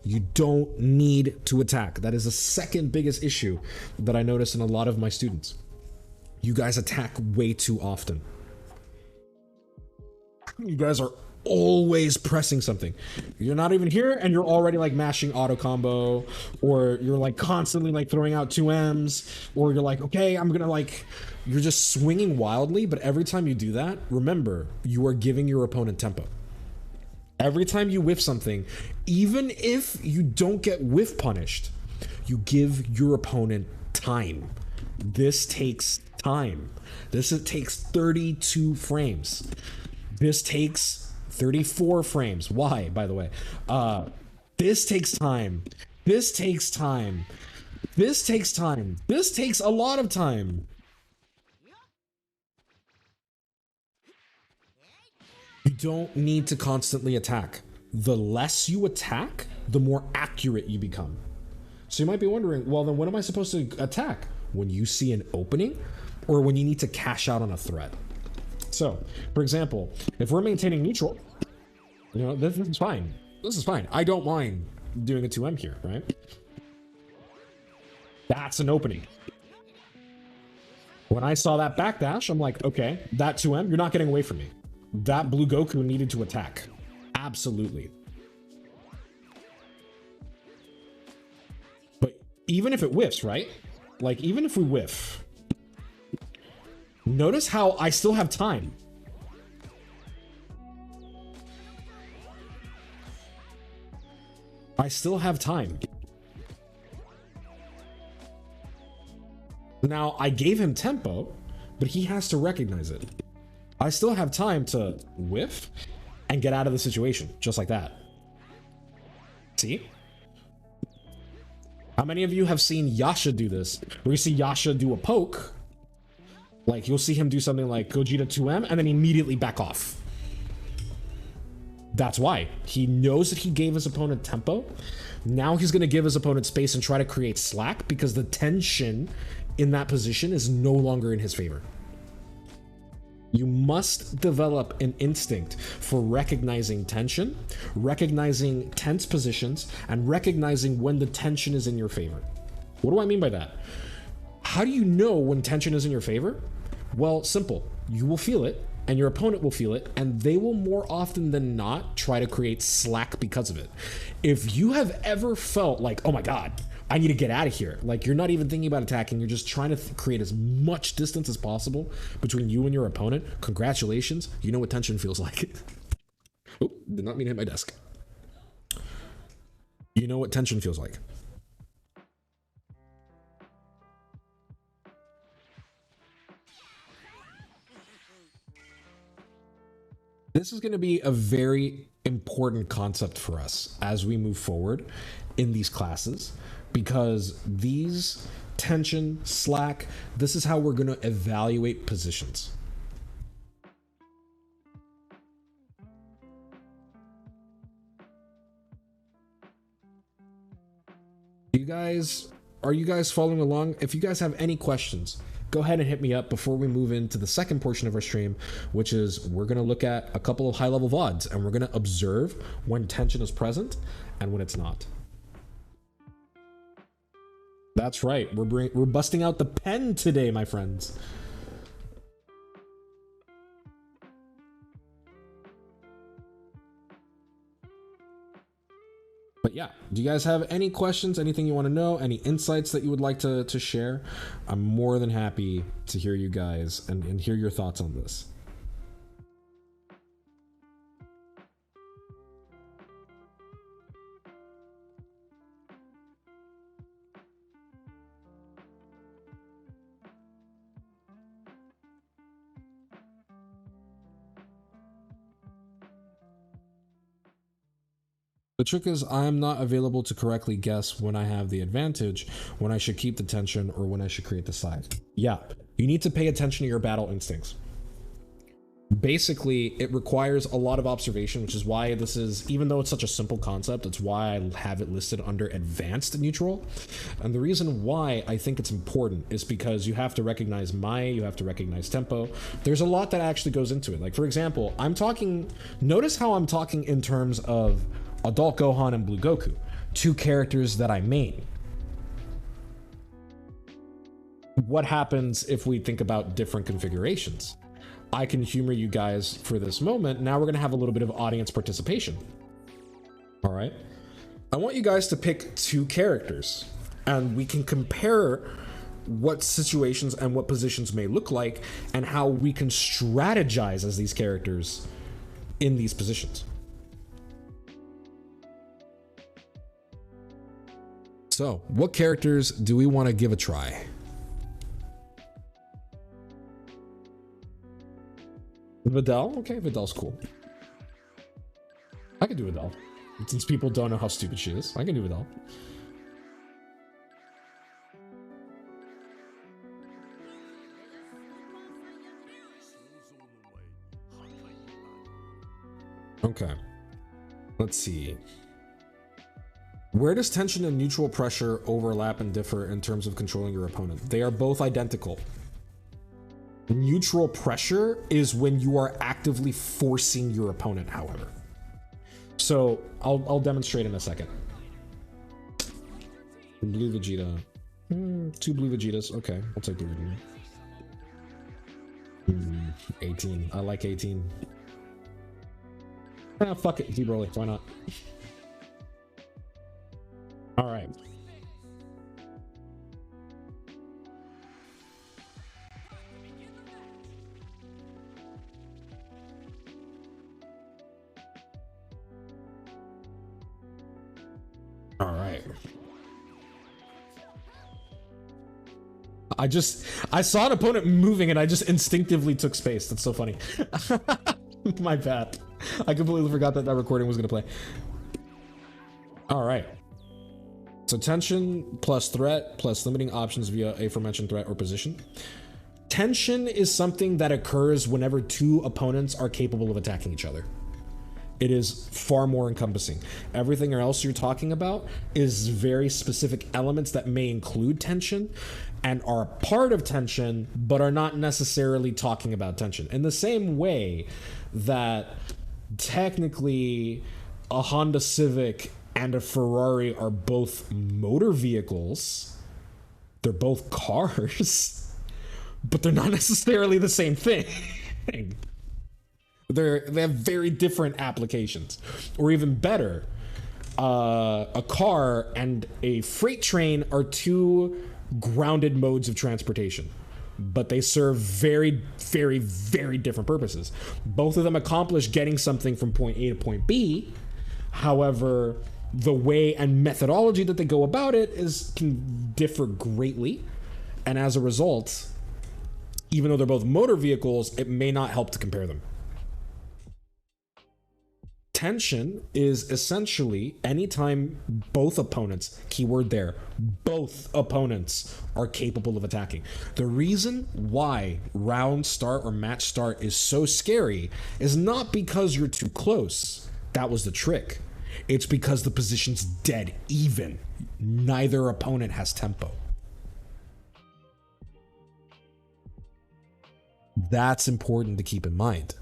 You don't need to attack. That is the second biggest issue that I notice in a lot of my students. You guys attack way too often. You guys are always pressing something. You're not even here and you're already like mashing auto combo, or you're like constantly like throwing out 2Ms, or you're like, okay, I'm gonna like, you're just swinging wildly. But every time you do that, remember, you are giving your opponent tempo. Every time you whiff something, even if you don't get whiff punished, you give your opponent time. This takes time. It takes 32 frames. This takes 34 frames. Why, by the way? This takes time. This takes time. This takes time. This takes a lot of time. You don't need to constantly attack. The less you attack, the more accurate you become. So you might be wondering, well, then when am I supposed to attack? When you see an opening, or when you need to cash out on a threat? So, for example, if we're maintaining neutral, you know, this is fine. This is fine. I don't mind doing a 2M here, right? That's an opening. When I saw that backdash, I'm like, okay, that 2M, you're not getting away from me. That blue Goku needed to attack. Absolutely. But even if it whiffs, right? Like, even if we whiff, notice how I still have time. I still have time. Now, I gave him tempo, but he has to recognize it. I still have time to whiff and get out of the situation, just like that. See? How many of you have seen Yasha do this? Where you see Yasha do a poke, like you'll see him do something like Gogeta 2M and then immediately back off. That's why. He knows that he gave his opponent tempo. Now he's going to give his opponent space and try to create slack, because the tension in that position is no longer in his favor. You must develop an instinct for recognizing tension, recognizing tense positions, and recognizing when the tension is in your favor. What do I mean by that? How do you know when tension is in your favor? Well, simple. You will feel it, and your opponent will feel it, and they will more often than not try to create slack because of it. If you have ever felt like, oh my God, I need to get out of here, like you're not even thinking about attacking, you're just trying to create as much distance as possible between you and your opponent, congratulations, you know what tension feels like. Oh, did not mean to hit my desk. You know what tension feels like. This is going to be a very important concept for us as we move forward in these classes, because these tension, slack, this is how we're going to evaluate positions. Are you guys following along? If you guys have any questions, go ahead and hit me up before we move into the second portion of our stream, which is we're going to look at a couple of high-level VODs, and we're going to observe when tension is present and when it's not. That's right. We're busting out the pen today, my friends. But yeah, do you guys have any questions, anything you want to know, any insights that you would like to share? I'm more than happy to hear you guys and hear your thoughts on this. The trick is I'm not available to correctly guess when I have the advantage, when I should keep the tension, or when I should create the side. Yeah, you need to pay attention to your battle instincts. Basically, it requires a lot of observation, which is why this is, even though it's such a simple concept, it's why I have it listed under advanced neutral. And the reason why I think it's important is because you have to recognize you have to recognize tempo. There's a lot that actually goes into it. Like, for example, notice how I'm talking in terms of Adult Gohan and Blue Goku, two characters that I main. What happens if we think about different configurations? I can humor you guys for this moment. Now we're going to have a little bit of audience participation. All right. I want you guys to pick two characters, and we can compare what situations and what positions may look like and how we can strategize as these characters in these positions. So, what characters do we want to give a try? Videl? Okay, Videl's cool. I can do Videl. Since people don't know how stupid she is, I can do Videl. Okay. Let's see. Where does tension and neutral pressure overlap and differ in terms of controlling your opponent? They are both identical. Neutral pressure is when you are actively forcing your opponent, however. So I'll demonstrate in a second. Blue Vegeta. Two blue Vegetas. Okay, I'll take the Vegeta. 18. I like 18. Ah, fuck it. Deep Broly. Why not? All right. All right. I saw an opponent moving and I just instinctively took space. That's so funny. My bad. I completely forgot that recording was going to play. All right. So tension plus threat plus limiting options via aforementioned threat or position. Tension is something that occurs whenever two opponents are capable of attacking each other. It is far more encompassing. Everything else you're talking about is very specific elements that may include tension and are part of tension, but are not necessarily talking about tension. In the same way that technically a Honda Civic and a Ferrari are both motor vehicles, they're both cars, but they're not necessarily the same thing. They have very different applications. Or even better, a car and a freight train are two grounded modes of transportation, but they serve very, very, very different purposes. Both of them accomplish getting something from point A to point B. However, the way and methodology that they go about it can differ greatly. And as a result, even though they're both motor vehicles, it may not help to compare them. Tension is essentially anytime both opponents, keyword there, both opponents are capable of attacking. The reason why round start or match start is so scary is not because you're too close. That was the trick. It's because the position's dead even. Neither opponent has tempo. That's important to keep in mind.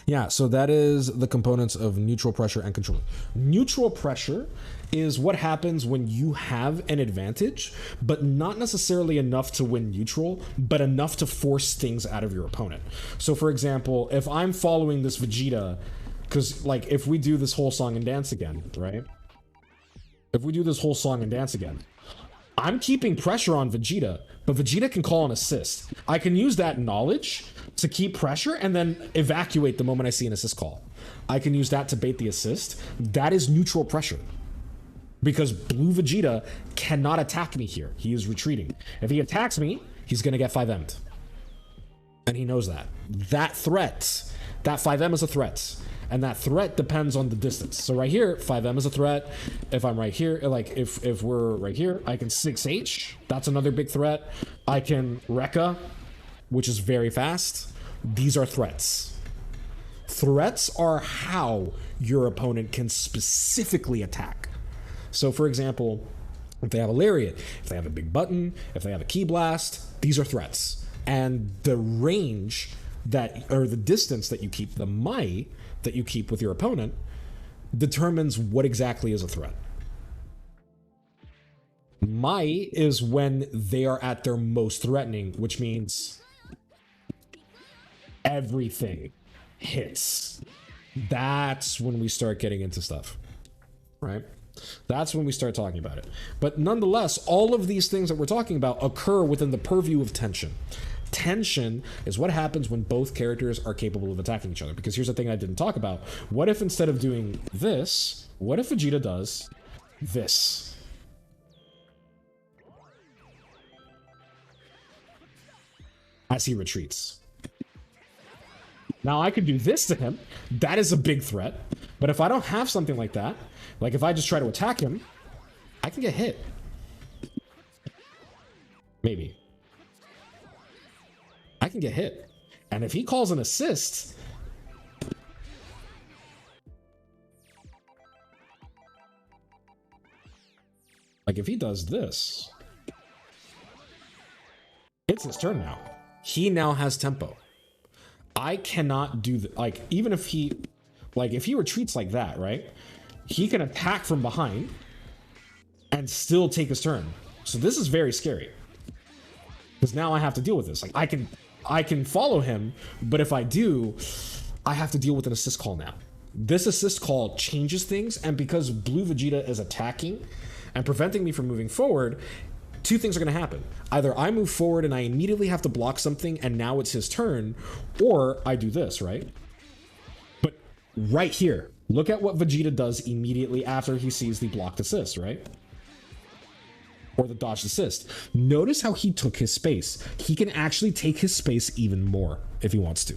Yeah, so that is the components of neutral pressure and control. Neutral pressure is what happens when you have an advantage, but not necessarily enough to win neutral, but enough to force things out of your opponent. So for example, if I'm following this Vegeta, because like if we do this whole song and dance again, right? If we do this whole song and dance again, I'm keeping pressure on Vegeta, but Vegeta can call an assist. I can use that knowledge to keep pressure and then evacuate the moment I see an assist call. I can use that to bait the assist. That is neutral pressure. Because Blue Vegeta cannot attack me here. He is retreating. If he attacks me, he's going to get 5M'd. And he knows that. That threat, that 5M is a threat. And that threat depends on the distance. So right here, 5M is a threat. If I'm right here, like if we're right here, I can 6H. That's another big threat. I can Rekka, which is very fast. These are threats. Threats are how your opponent can specifically attack. So for example, if they have a lariat, if they have a big button, if they have a key blast, these are threats. And the range that, or the distance that you keep, the mai that you keep with your opponent, determines what exactly is a threat. Mai is when they are at their most threatening, which means everything hits. That's when we start getting into stuff, right? That's when we start talking about it. But nonetheless, all of these things that we're talking about occur within the purview of tension. Tension is what happens when both characters are capable of attacking each other. Because here's the thing I didn't talk about. What if instead of doing this, what if Vegeta does this? As he retreats. Now I could do this to him. That is a big threat. But if I don't have something like that, like if I just try to attack him, I can get hit. Maybe. I can get hit. And if he calls an assist, like if he does this, it's his turn now. He now has tempo. I cannot do that. Like, even if he, like, if he retreats like that, right? He can attack from behind and still take his turn. So this is very scary. Because now I have to deal with this. Like, I can follow him, but if I do, I have to deal with an assist call now. This assist call changes things, and because Blue Vegeta is attacking and preventing me from moving forward, two things are going to happen. Either I move forward and I immediately have to block something and now it's his turn, or I do this, right? But right here, look at what Vegeta does immediately after he sees the blocked assist, right? Or the dodged assist. Notice how he took his space. He can actually take his space even more if he wants to.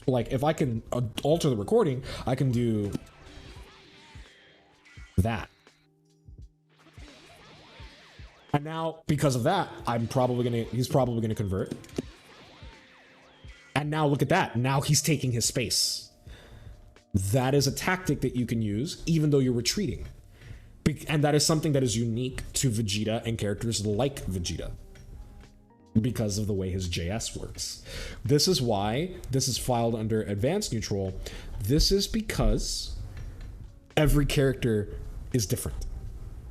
Like, if I can alter the recording, I can do that. And now, because of that, he's probably gonna convert. And now look at that. Now he's taking his space. That is a tactic that you can use even though you're retreating. And that is something that is unique to Vegeta and characters like Vegeta, because of the way his JS works. This is why this is filed under advanced neutral. This is because every character is different.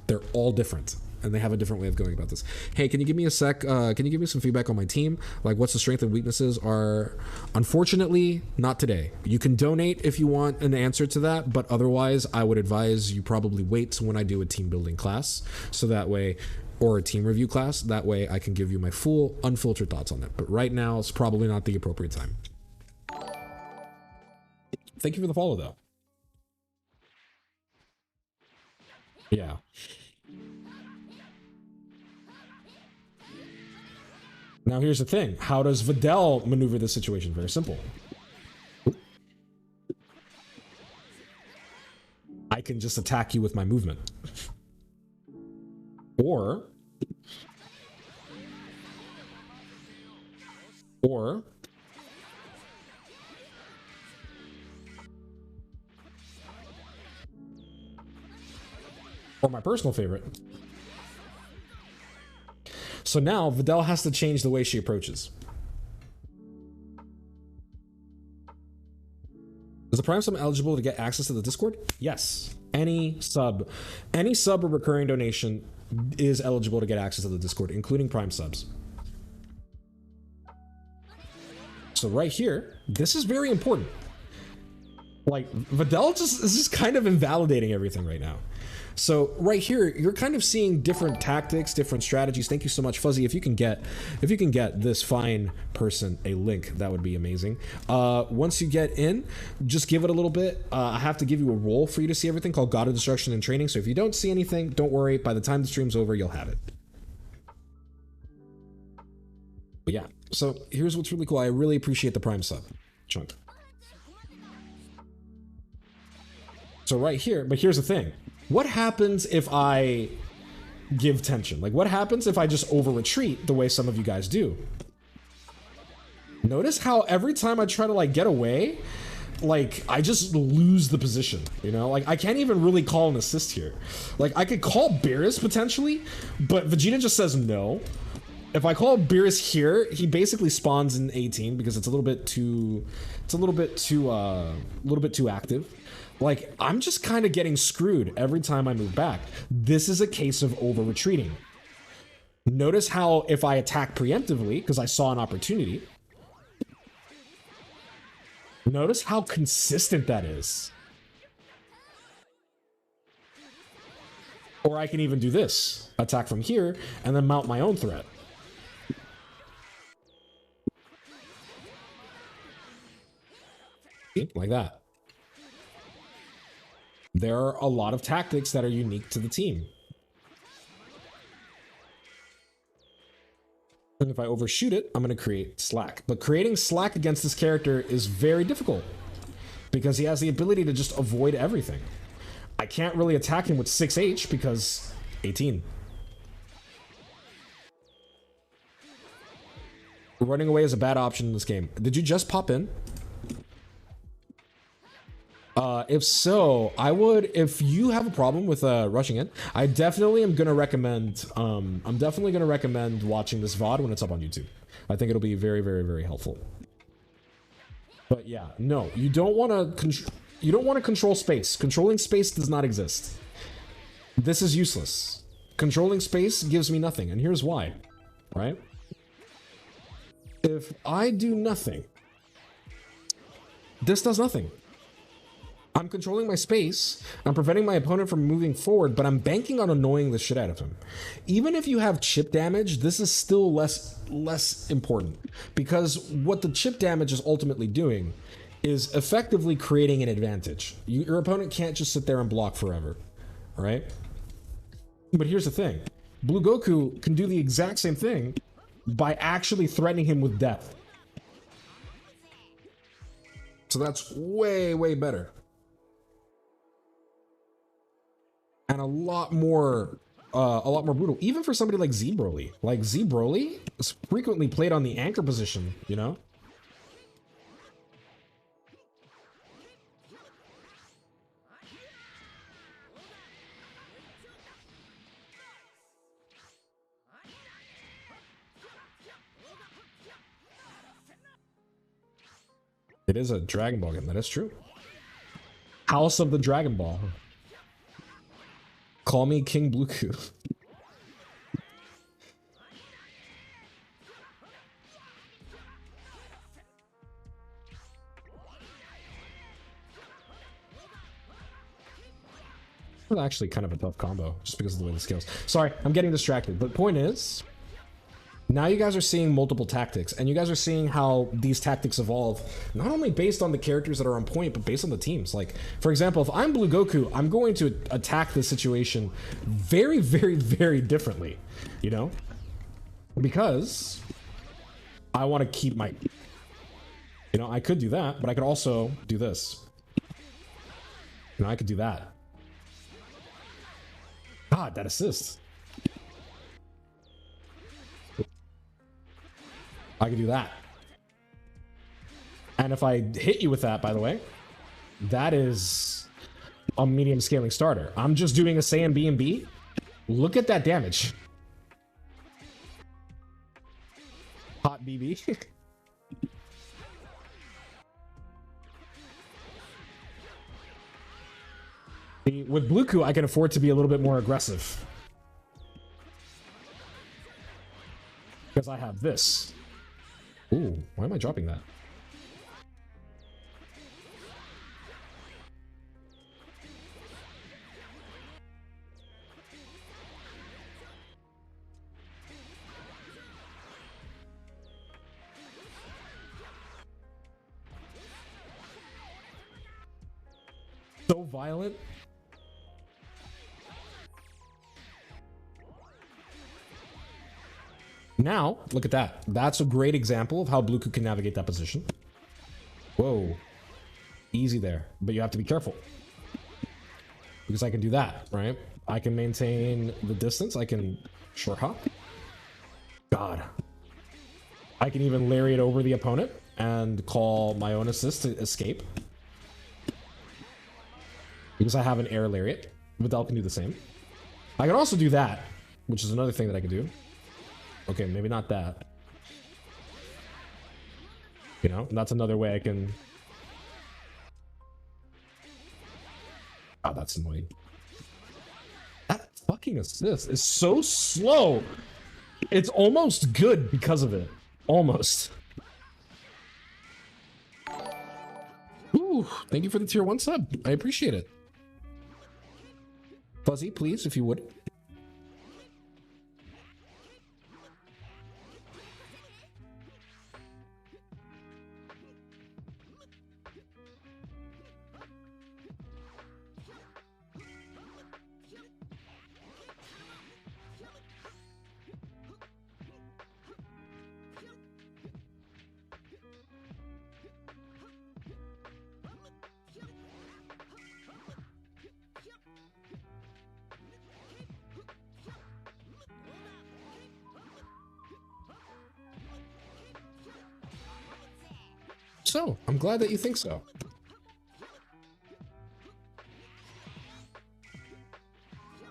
They're all different, and they have a different way of going about this. Hey, can you give me a sec? Can you give me some feedback on my team? Like, what's the strength and weaknesses are? Unfortunately, not today. You can donate if you want an answer to that, but otherwise, I would advise you probably wait till when I do a team building class, so that way, or a team review class, that way I can give you my full, unfiltered thoughts on it. But right now, it's probably not the appropriate time. Thank you for the follow, though. Yeah. Now here's the thing. How does Videl maneuver this situation? Very simple. can just attack you with my movement. Or my personal favorite. So now Videl has to change the way she approaches. Is the Prime sub eligible to get access to the Discord? Yes. Any sub or recurring donation is eligible to get access to the Discord, including Prime subs. So right here, this is very important. Like, Videl is just kind of invalidating everything right now. So right here, you're kind of seeing different tactics, different strategies. Thank you so much, Fuzzy. If you can get this fine person a link, that would be amazing. Once you get in, just give it a little bit. I have to give you a role for you to see everything called God of Destruction and Training. So if you don't see anything, don't worry. By the time the stream's over, you'll have it. But yeah, so here's what's really cool. I really appreciate the Prime sub, Chunk. So right here, but here's the thing. What happens if I give tension? Like, what happens if I just over retreat the way some of you guys do? Notice how every time I try to like get away, like I just lose the position, you know? Like I can't even really call an assist here. Like I could call Beerus potentially, but Vegeta just says no. If I call Beerus here, he basically spawns in 18 because it's a little bit too active. Like, I'm just kind of getting screwed every time I move back. This is a case of over-retreating. Notice how if I attack preemptively, because I saw an opportunity, notice how consistent that is. Or I can even do this. Attack from here, and then mount my own threat. Like that. There are a lot of tactics that are unique to the team. And if I overshoot it, I'm going to create slack. But creating slack against this character is very difficult because he has the ability to just avoid everything. I can't really attack him with 6H because 18. Running away is a bad option in this game. Did you just pop in? If so, I would, if you have a problem with rushing in, I definitely am going to recommend, watching this VOD when it's up on YouTube. I think it'll be very, very, very helpful. But yeah, no, you don't want to control space. Controlling space does not exist. This is useless. Controlling space gives me nothing, and here's why, right? If I do nothing, this does nothing. I'm controlling my space, I'm preventing my opponent from moving forward, but I'm banking on annoying the shit out of him. Even if you have chip damage, this is still less important, because what the chip damage is ultimately doing is effectively creating an advantage. Your opponent can't just sit there and block forever, all right? But here's the thing. Blue Goku can do the exact same thing by actually threatening him with death. So that's way, way better. And a lot more brutal, even for somebody like Z Broly. Like Z Broly is frequently played on the anchor position, you know? It is a Dragon Ball game, that is true. House of the Dragon Ball. Call me King Bluku. It's actually kind of a tough combo, just because of the way the scales. Sorry, I'm getting distracted. But point is, now you guys are seeing multiple tactics, and you guys are seeing how these tactics evolve, not only based on the characters that are on point, but based on the teams. Like, for example, if I'm Blue Goku, I'm going to attack the situation very, very, very differently, you know? Because I want to keep my... You know, I could do that, but I could also do this. You know, I could do that. God, that assist. I can do that. And if I hit you with that, by the way, that is a medium scaling starter. I'm just doing a say and B and B. Look at that damage. Hot BB. With Bluku, I can afford to be a little bit more aggressive. Because I have this. Ooh, why am I dropping that? So violent. Now, look at that. That's a great example of how Bluku can navigate that position. Whoa. Easy there. But you have to be careful. Because I can do that, right? I can maintain the distance. I can short hop. God. I can even lariat over the opponent and call my own assist to escape. Because I have an air lariat. Vidal can do the same. I can also do that, which is another thing that I can do. Okay, maybe not that. You know, that's another way I can... Oh, that's annoying. That fucking assist is so slow. It's almost good because of it. Almost. Ooh, thank you for the tier 1 sub. I appreciate it. Fuzzy, please, if you would. So, I'm glad that you think so.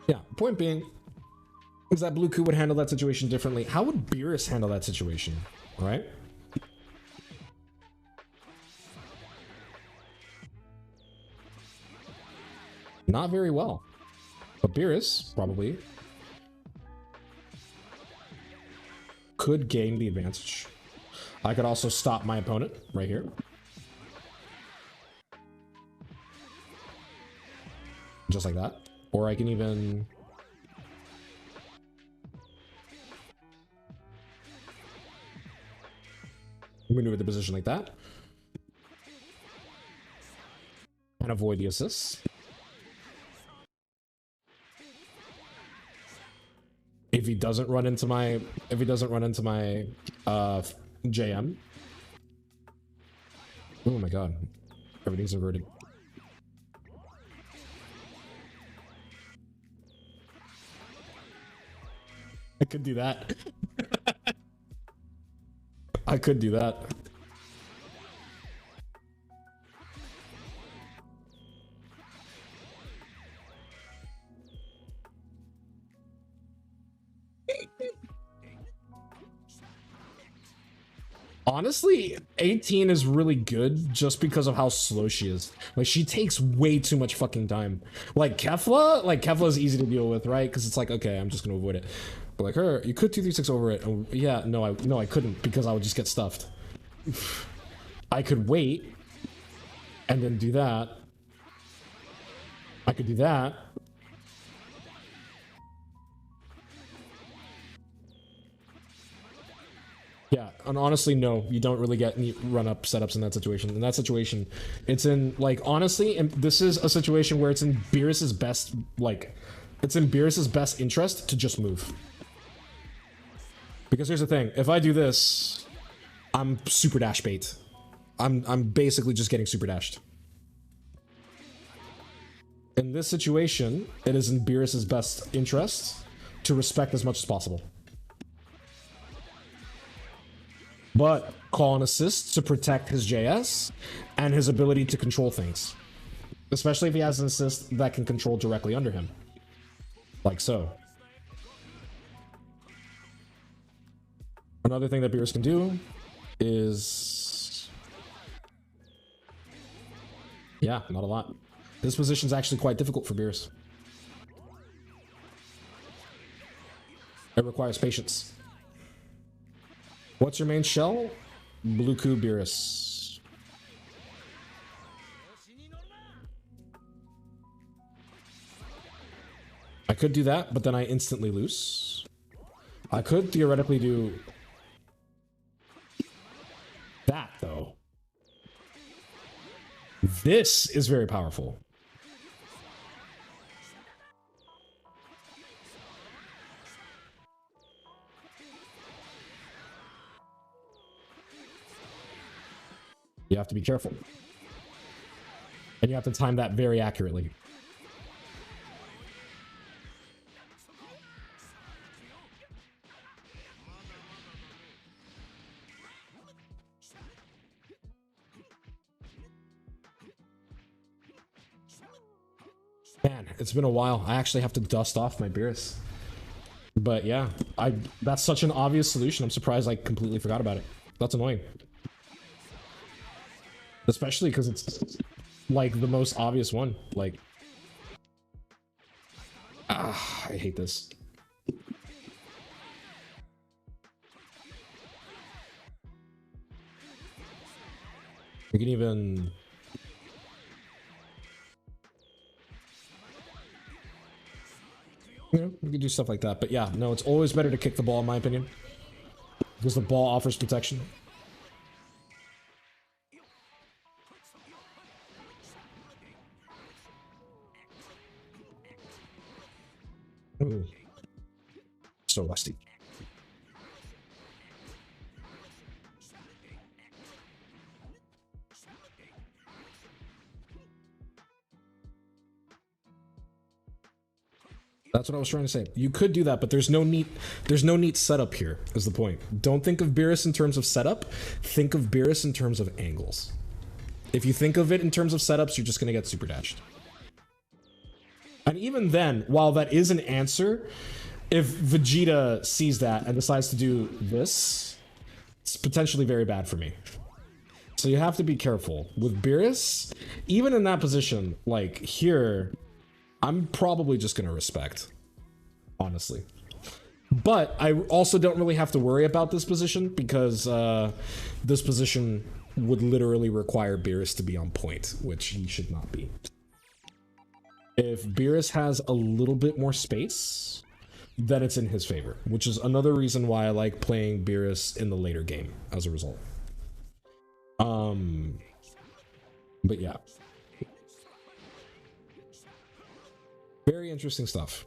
Yeah, point being is that Bluku would handle that situation differently. How would Beerus handle that situation? All right? Not very well. But Beerus probably could gain the advantage. I could also stop my opponent right here. Just like that. Or I can even... maneuver the position like that. And avoid the assists. If he doesn't run into my... JM. Oh my god. Everything's inverted. I could do that. I could do that. Honestly, 18 is really good just because of how slow she is. Like, she takes way too much fucking time. Like Kefla is easy to deal with, right? Because it's like, okay, I'm just gonna avoid it. But like her, you could 236 over it. And yeah, no, I couldn't because I would just get stuffed. I could wait and then do that. I could do that. Yeah, and honestly, no, you don't really get any run-up setups in that situation. In that situation, it's in, like, honestly, and this is a situation where it's in Beerus's best, like, it's in Beerus's best interest to just move. Because here's the thing, if I do this, I'm super dash bait. I'm basically just getting super dashed. In this situation, it is in Beerus's best interest to respect as much as possible. But call an assist to protect his JS and his ability to control things. Especially if he has an assist that can control directly under him. Like so. Another thing that Beerus can do is... yeah, not a lot. This position's actually quite difficult for Beerus. It requires patience. What's your main shell? Blue Ku Beerus. I could do that, but then I instantly lose. I could theoretically do that, though. This is very powerful. You have to be careful. And you have to time that very accurately. Man, it's been a while. I actually have to dust off my Beerus. But yeah, that's such an obvious solution. I'm surprised I completely forgot about it. That's annoying. Especially because it's like the most obvious one. Like, I hate this. We can even... you know, we can do stuff like that. But yeah, no, it's always better to kick the ball, in my opinion. Because the ball offers protection. Ooh. So rusty. That's what I was trying to say. You could do that, but there's no neat setup here, is the point. Don't think of Beerus in terms of setup. Think of Beerus in terms of angles. If you think of it in terms of setups, you're just going to get super dashed. And even then, while that is an answer, if Vegeta sees that and decides to do this, it's potentially very bad for me. So you have to be careful. With Beerus, even in that position, like here, I'm probably just going to respect, honestly. But I also don't really have to worry about this position because this position would literally require Beerus to be on point, which he should not be. If Beerus has a little bit more space, then it's in his favor, which is another reason why I like playing Beerus in the later game as a result. But yeah. Very interesting stuff.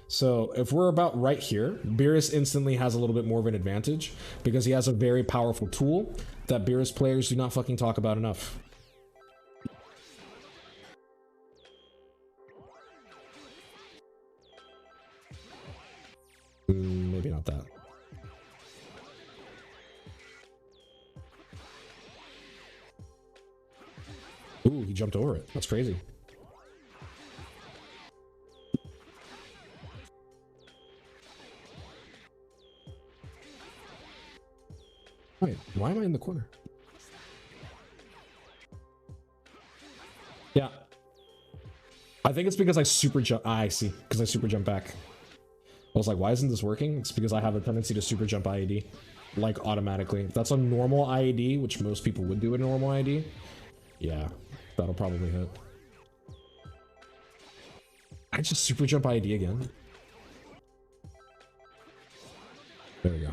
So if we're about right here, Beerus instantly has a little bit more of an advantage because he has a very powerful tool that Beerus players do not fucking talk about enough. Maybe not that. Ooh, he jumped over it. That's crazy. Wait, why am I in the corner? Yeah. I think it's because I super jump. I see. Because I super jump back. I was like, why isn't this working? It's because I have a tendency to super jump IED. Like, automatically. If that's a normal IED, which most people would do a normal IED, yeah, that'll probably hit. I just super jump IED again. There we go.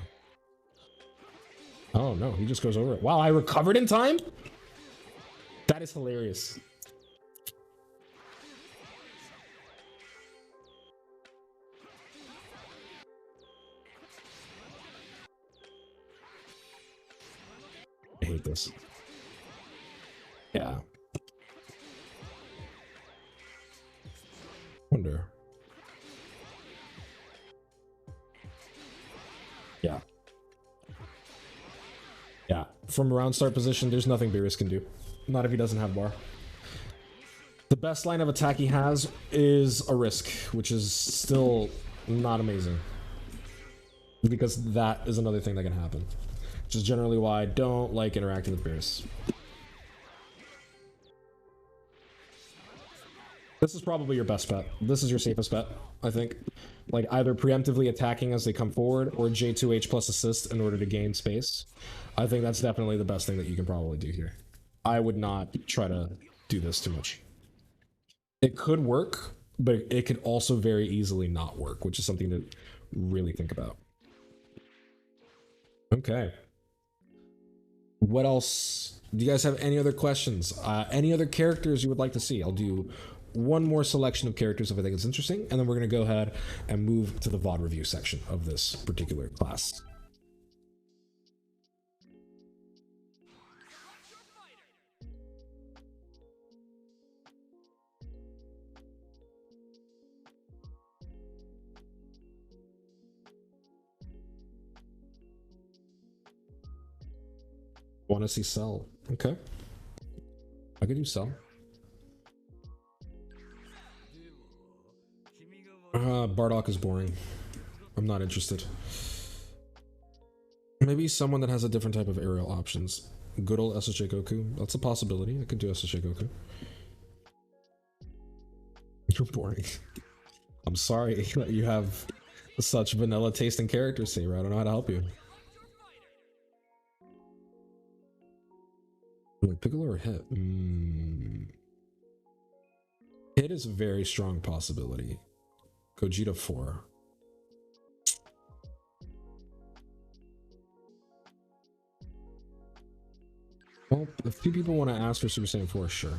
Oh no, he just goes over it. Wow, I recovered in time? That is hilarious. I hate this. Yeah. Yeah. Yeah. From round start position, there's nothing Beerus can do. Not if he doesn't have bar. The best line of attack he has is a risk, which is still not amazing. Because that is another thing that can happen. Which is generally why I don't like interacting with Beerus. This is probably your best bet. This is your safest bet, I think. Like, either preemptively attacking as they come forward, or J2H plus assist in order to gain space. I think that's definitely the best thing that you can probably do here. I would not try to do this too much. It could work, but it could also very easily not work, which is something to really think about. Okay. What else? Do you guys have any other questions? Any other characters you would like to see? I'll do one more selection of characters if I think it's interesting, and then we're going to go ahead and move to the VOD review section of this particular class. Want to see Cell? Okay. I could do Cell. Bardock is boring. I'm not interested. Maybe someone that has a different type of aerial options. Good old SSJ Goku. That's a possibility. I could do SSJ Goku. You're boring. I'm sorry that you have such vanilla taste in characters, Saber. I don't know how to help you. Wait, Piccolo or Hit? Hit is a very strong possibility. Gogeta 4. Well, a few people want to ask for Super Saiyan 4, sure.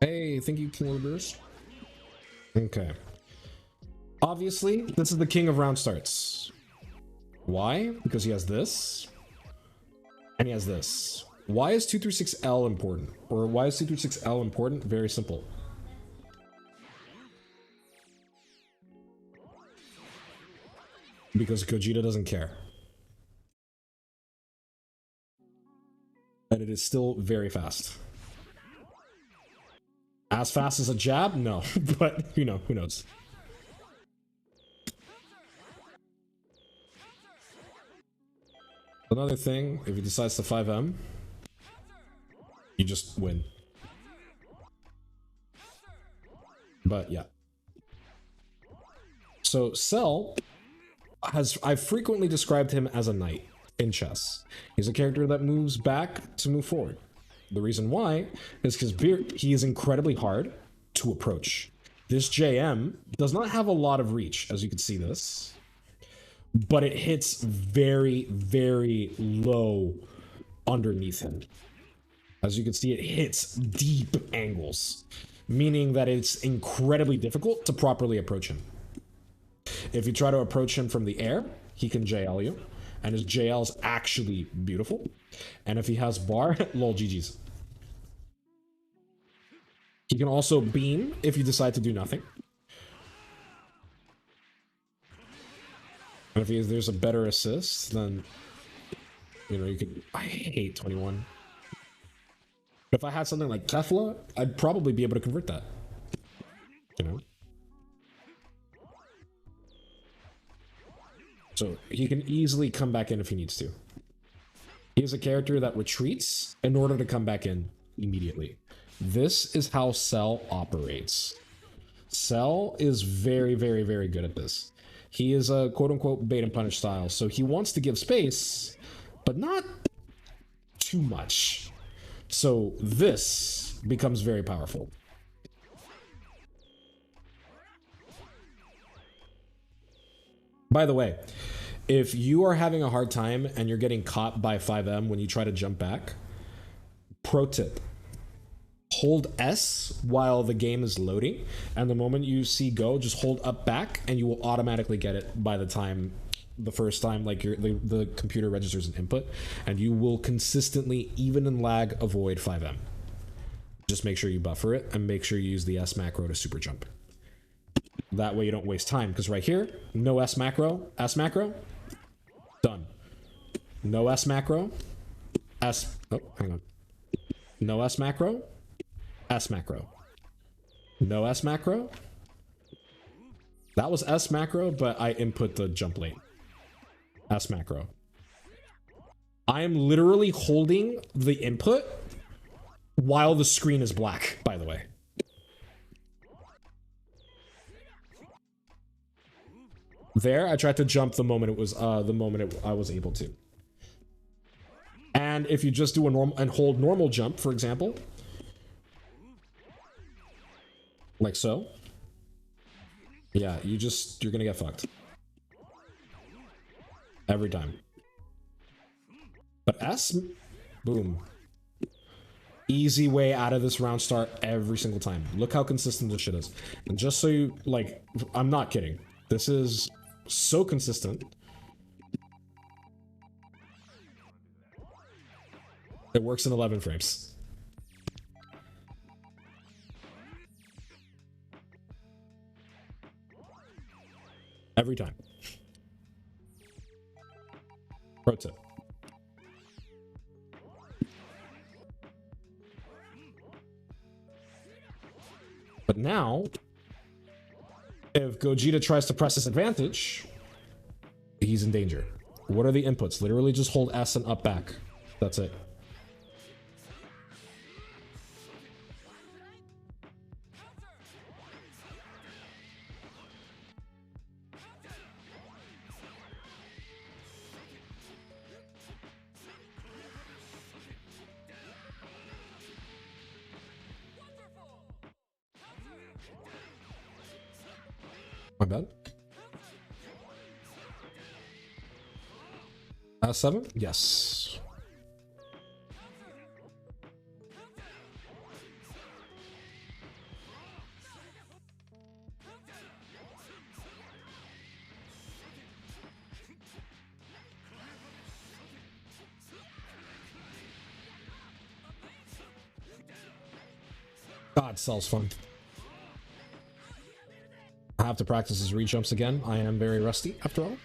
Hey, thank you, King Bruce. Okay. Obviously, this is the king of round starts. Why? Because he has this, and he has this. Why is 236L important? Or why is 236L important? Very simple. Because Gogeta doesn't care. And it is still very fast. As fast as a jab? No. But, you know, who knows? Another thing, if he decides to 5M, you just win. But yeah. So Cell I've frequently described him as a knight in chess. He's a character that moves back to move forward. The reason why is because he is incredibly hard to approach. This JM does not have a lot of reach, as you can see this, but it hits very, very low underneath him. As you can see, it hits deep angles, meaning that it's incredibly difficult to properly approach him. If you try to approach him from the air, he can JL you, and his JL is actually beautiful. And if he has bar, lol GG's. He can also beam if you decide to do nothing. And if there's a better assist, then, you know, you could... I hate 21. If I had something like Kefla, I'd probably be able to convert that. You know? So he can easily come back in if he needs to. He is a character that retreats in order to come back in immediately. This is how Cell operates. Cell is very, very, very good at this. He is a quote-unquote bait and punish style, so he wants to give space, but not too much. So this becomes very powerful. By the way, if you are having a hard time and you're getting caught by 5M when you try to jump back, pro tip, hold S while the game is loading, and the moment you see go, just hold up back and you will automatically get it by the time the first time like the computer registers an input, and you will consistently, even in lag, avoid 5M. Just make sure you buffer it and make sure you use the S macro to super jump. That way you don't waste time, because right here, no S macro, done. No S macro, oh, hang on. No S macro, no S macro. That was S macro, but I input the jump late. S macro. I am literally holding the input while the screen is black, by the way. There, I tried to jump the moment it was I was able to. And if you just do a normal and hold normal jump, for example, like so, yeah, you're gonna get fucked every time. But S, boom, easy way out of this round start every single time. Look how consistent this shit is. And just so you, like, I'm not kidding, this is so consistent. It works in 11 frames. Every time. Pro tip. But now, if Gogeta tries to press his advantage, he's in danger. What are the inputs? Literally just hold S and up back. That's it. My bad. S7? Yes. God, Cell's fun. I have to practice his re-jumps again. I am very rusty, after all.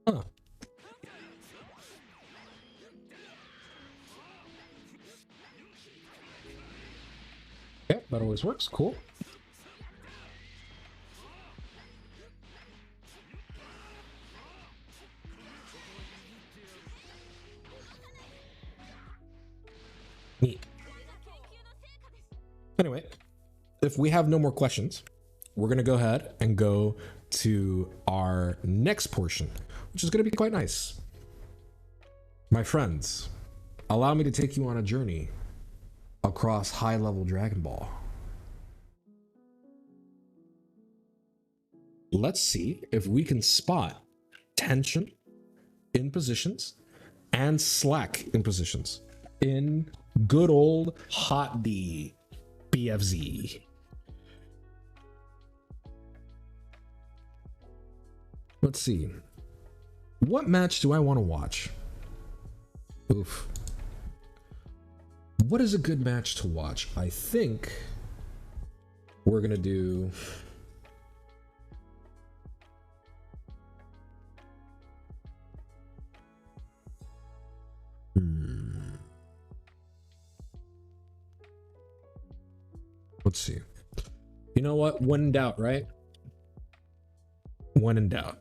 Huh. Okay, that always works. Cool. Neat. Anyway, if we have no more questions, we're going to go ahead and go to our next portion, which is going to be quite nice. My friends, allow me to take you on a journey across high-level Dragon Ball. Let's see if we can spot tension in positions and slack in positions in good old hot DBFZ. Let's see. What match do I want to watch? Oof. What is a good match to watch? I think we're gonna do let's see. You know what? When in doubt, right? When in doubt.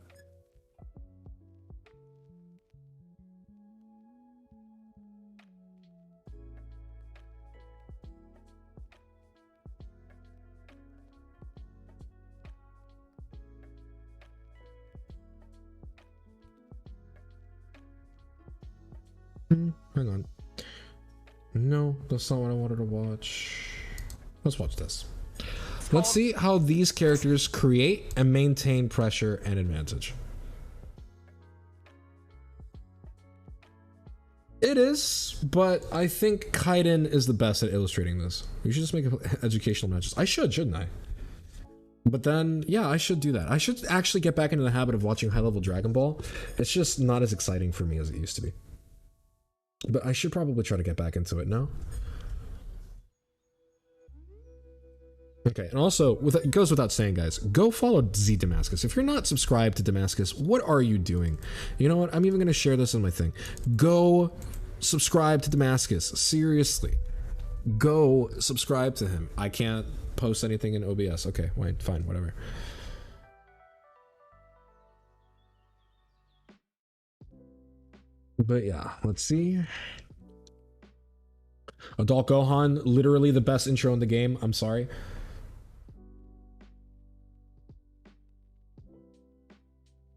Hang on. No, that's not what I wanted to watch. Let's watch this. Let's see how these characters create and maintain pressure and advantage. It is, but I think Kaiden is the best at illustrating this. We should just make educational matches. I should, shouldn't I? But then, yeah, I should do that. I should actually get back into the habit of watching high-level Dragon Ball. It's just not as exciting for me as it used to be. But I should probably try to get back into it now. Okay, and also, it goes without saying, guys, go follow Z Damascus. If you're not subscribed to Damascus, what are you doing? You know what? I'm even going to share this on my thing. Go subscribe to Damascus. Seriously. Go subscribe to him. I can't post anything in OBS. Okay, fine, whatever. But yeah, let's see. Adult Gohan, literally the best intro in the game. I'm sorry.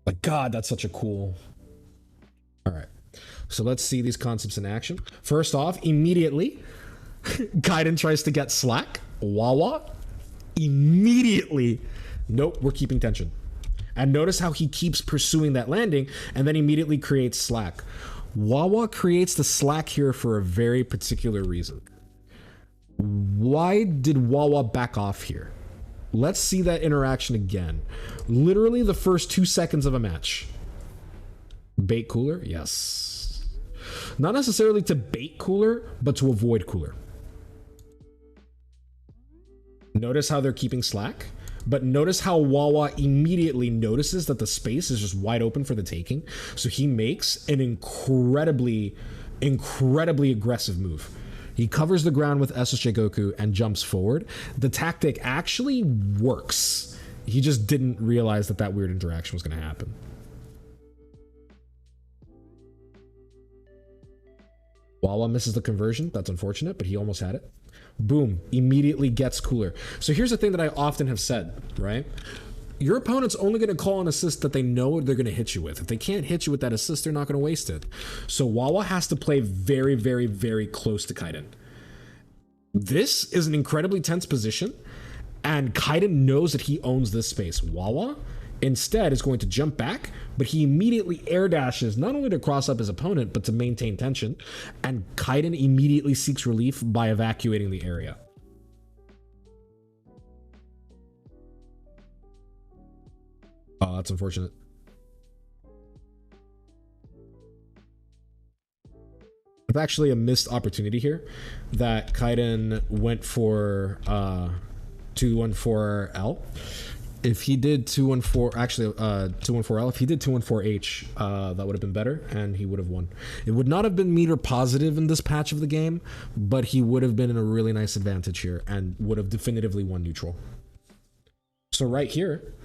Like, God, that's such a cool... All right. So let's see these concepts in action. First off, immediately, Kaiden tries to get slack. Wawa. Immediately. Nope, we're keeping tension. And notice how he keeps pursuing that landing and then immediately creates slack. Wawa creates the slack here for a very particular reason. Why did Wawa back off here? Let's see that interaction again. Literally the first 2 seconds of a match. Bait Cooler? Yes. Not necessarily to bait Cooler, but to avoid Cooler. Notice how they're keeping slack, but notice how Wawa immediately notices that the space is just wide open for the taking. So he makes an incredibly aggressive move. He covers the ground with SSJ Goku and jumps forward. The tactic actually works. He just didn't realize that that weird interaction was going to happen. Wawa misses the conversion. That's unfortunate, but he almost had it. Boom. Immediately gets Cooler. So here's the thing that I often have said, right? Your opponent's only going to call an assist that they know they're going to hit you with. If they can't hit you with that assist, they're not going to waste it. So Wawa has to play very, very, very close to Kaiden. This is an incredibly tense position, and Kaiden knows that he owns this space. Wawa, instead, is going to jump back, but he immediately air dashes, not only to cross up his opponent, but to maintain tension, and Kaiden immediately seeks relief by evacuating the area. Oh, that's unfortunate. It's actually a missed opportunity here that Kaiden went for 214L. If he did 214, actually 214L, if he did 214H, that would have been better and he would have won. It would not have been meter positive in this patch of the game, but he would have been in a really nice advantage here and would have definitively won neutral. So right here,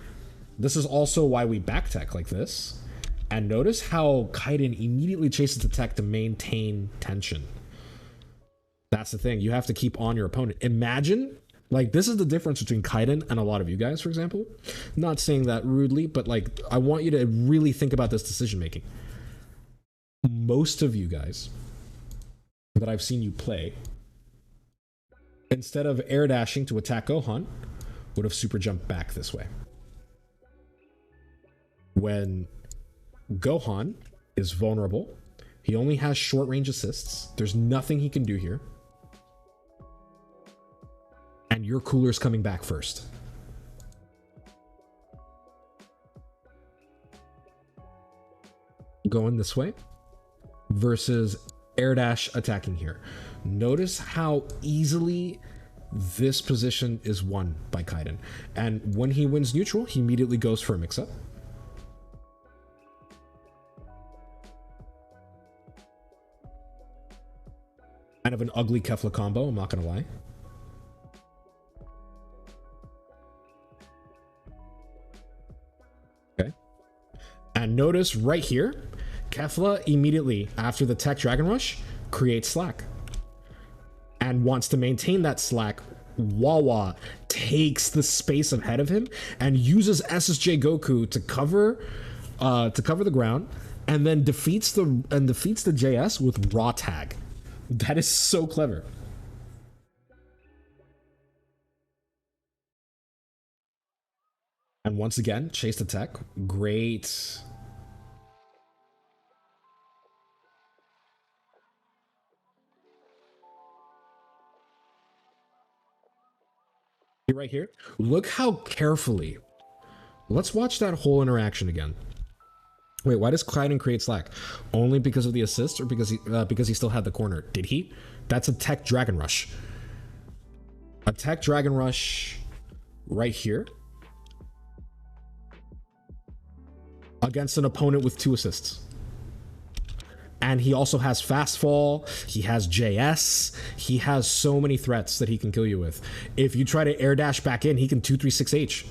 this is also why we back tech like this. And notice how Kaiden immediately chases the tech to maintain tension. That's the thing. You have to keep on your opponent. Imagine, like, this is the difference between Kaiden and a lot of you guys, for example. Not saying that rudely, but, like, I want you to really think about this decision making. Most of you guys that I've seen you play, instead of air dashing to attack Gohan, would have super jumped back this way. When Gohan is vulnerable, he only has short range assists. There's nothing he can do here. And your Cooler's coming back first. Going this way versus air dash attacking here. Notice how easily this position is won by Kaiden. And when he wins neutral, he immediately goes for a mix-up. Kind of an ugly Kefla combo, I'm not gonna lie. Okay. And notice right here, Kefla immediately, after the Tech Dragon Rush, creates slack. And wants to maintain that slack. Wawa takes the space ahead of him and uses SSJ Goku to cover the ground, and then defeats the JS with raw tag. That is so clever. And once again, chase the tech. Great. Right here. Look how carefully. Let's watch that whole interaction again. Wait, why does Kaiden create slack? Only because of the assist, or because he still had the corner? Did he? That's a tech Dragon Rush. A tech Dragon Rush right here against an opponent with 2 assists. And he also has fast fall, he has JS, he has so many threats that he can kill you with. If you try to air dash back in, he can 236H.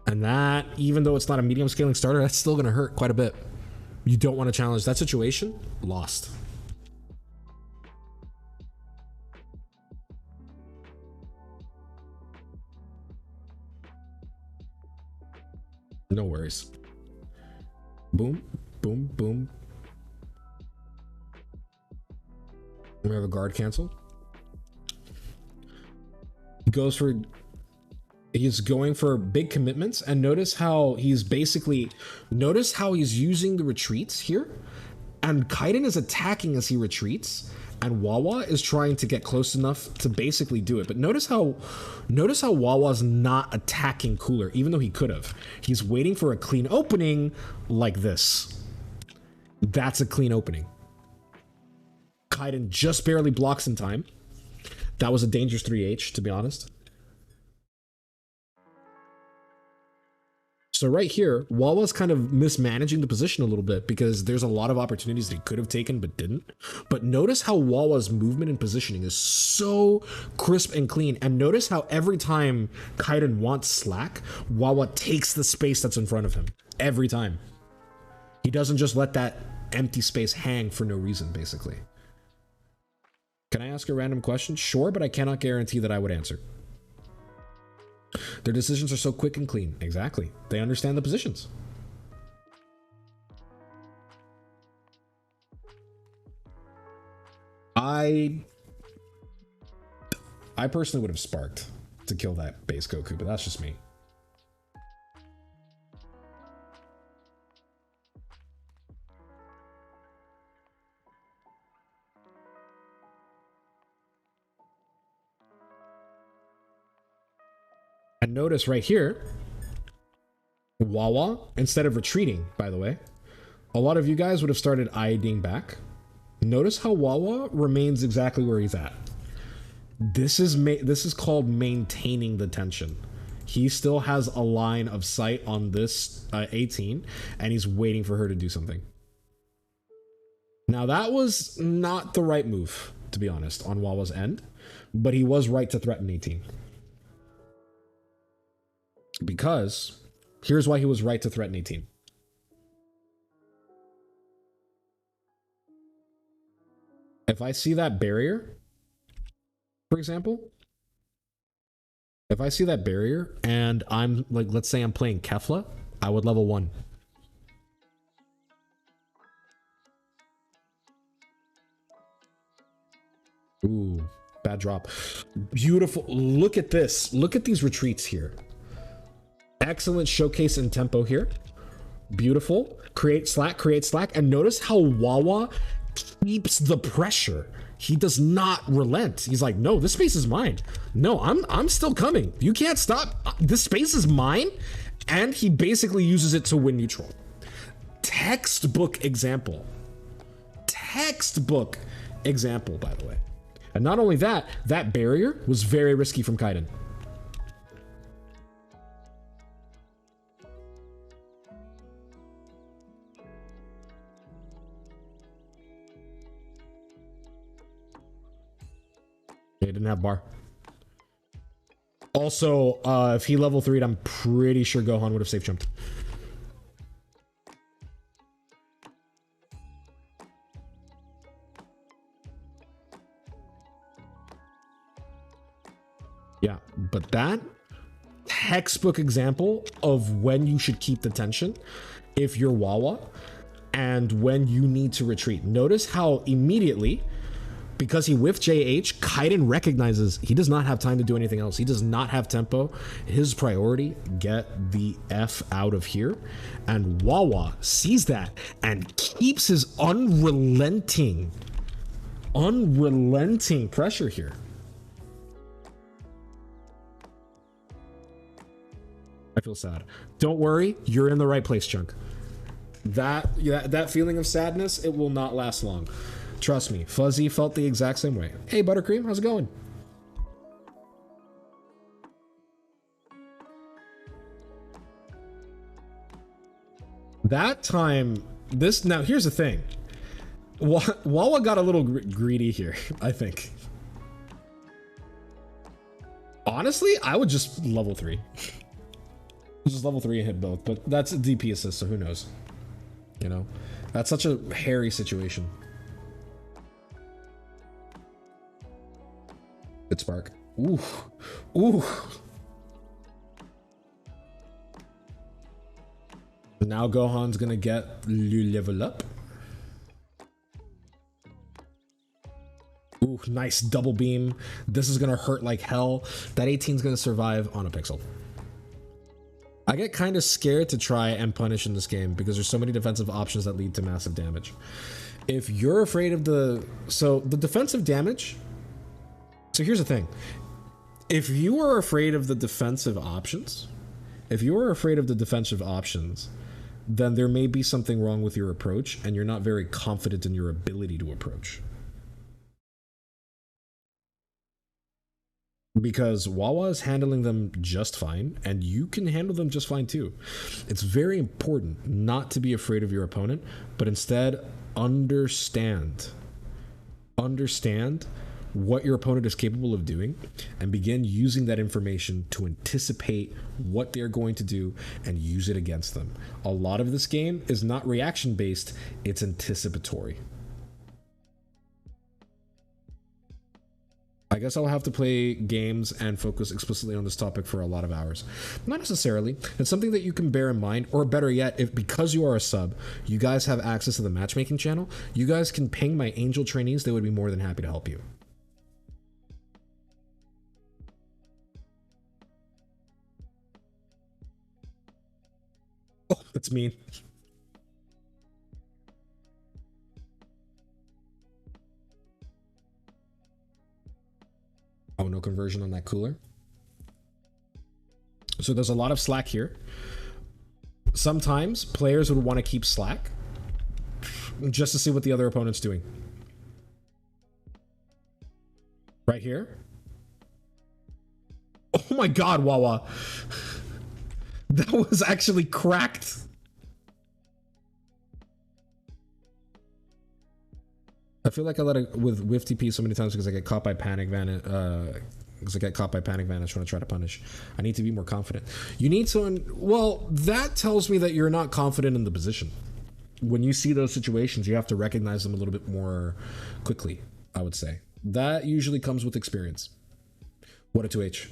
And that, even though it's not a medium scaling starter, that's still gonna hurt quite a bit. You don't want to challenge that situation. Lost. No worries. Boom, boom, boom. We have a guard cancel. He's going for big commitments, and notice how he's using the retreats here, and Kaiden is attacking as he retreats, and Wawa is trying to get close enough to basically do it. But notice how Wawa's not attacking Cooler, even though he could have. He's waiting for a clean opening like this. That's a clean opening. Kaiden just barely blocks in time. That was a dangerous 3H, to be honest. So right here, Wawa's kind of mismanaging the position a little bit because there's a lot of opportunities that he could have taken but didn't. But notice how Wawa's movement and positioning is so crisp and clean. And notice how every time Kaiden wants slack, Wawa takes the space that's in front of him. Every time. He doesn't just let that empty space hang for no reason, basically. Can I ask a random question? Sure, but I cannot guarantee that I would answer. Their decisions are so quick and clean. Exactly. They understand the positions. I personally would have sparked to kill that base Goku, but that's just me. And notice right here, Wawa, instead of retreating, by the way, a lot of you guys would have started IDing back. Notice how Wawa remains exactly where he's at. This is called maintaining the tension. He still has a line of sight on this 18, and he's waiting for her to do something. Now, that was not the right move, to be honest, on Wawa's end, but he was right to threaten 18. Because here's why he was right to threaten 18. If I see that barrier, for example, if I see that barrier and I'm like, let's say I'm playing Kefla, I would level 1. Ooh, bad drop. Beautiful. Look at this. Look at these retreats here. Excellent showcase and tempo here. Beautiful. Create slack, and notice how Wawa keeps the pressure. He does not relent. He's like, no, this space is mine. No, I'm still coming. You can't stop. This space is mine. And he basically uses it to win neutral. Textbook example. Textbook example, by the way. And not only that, that barrier was very risky from Kaiden. He didn't have bar. Also, if he level 3'd, I'm pretty sure Gohan would have safe jumped. Yeah, but that textbook example of when you should keep the tension if you're Wawa and when you need to retreat. Notice how immediately Because he whiffed JH, Kaiden recognizes he does not have time to do anything else. He does not have tempo. His priority, get the F out of here. And Wawa sees that and keeps his unrelenting pressure here. I feel sad. Don't worry, you're in the right place, Chunk. That feeling of sadness, it will not last long. Trust me, Fuzzy felt the exact same way. Hey, Buttercream, how's it going? That time, now here's the thing. Wawa got a little greedy here, I think. Honestly, I would just level 3. Just level 3 and hit both, but that's a DP assist, so who knows? You know, that's such a hairy situation. Good spark. Ooh. Ooh. Now Gohan's gonna get level up. Ooh, nice double beam. This is gonna hurt like hell. That 18's gonna survive on a pixel. I get kind of scared to try and punish in this game because there's so many defensive options that lead to massive damage. If you're afraid of the defensive damage, so here's the thing. If you are afraid of the defensive options, then there may be something wrong with your approach and you're not very confident in your ability to approach. Because Wawa is handling them just fine, and you can handle them just fine too. It's very important not to be afraid of your opponent, but instead understand what your opponent is capable of doing and begin using that information to anticipate what they're going to do and use it against them. A lot of this game is not reaction based, it's anticipatory. I guess I'll have to play games and focus explicitly on this topic for a lot of hours. Not necessarily. It's something that you can bear in mind, or better yet, if because you are a sub, you guys have access to the matchmaking channel, you guys can ping my angel trainees. They would be more than happy to help you. Oh, that's mean. Oh, no conversion on that cooler. So there's a lot of slack here. Sometimes players would want to keep slack just to see what the other opponent's doing. Right here. Oh my god, Wawa. That was actually cracked. I feel like I let it with TP so many times because I get caught by panic vanish. Because I get caught by panic vanish when I try to punish. I need to be more confident. You need to. Well, that tells me that you're not confident in the position. When you see those situations, you have to recognize them a little bit more quickly. I would say that usually comes with experience. What a 2H.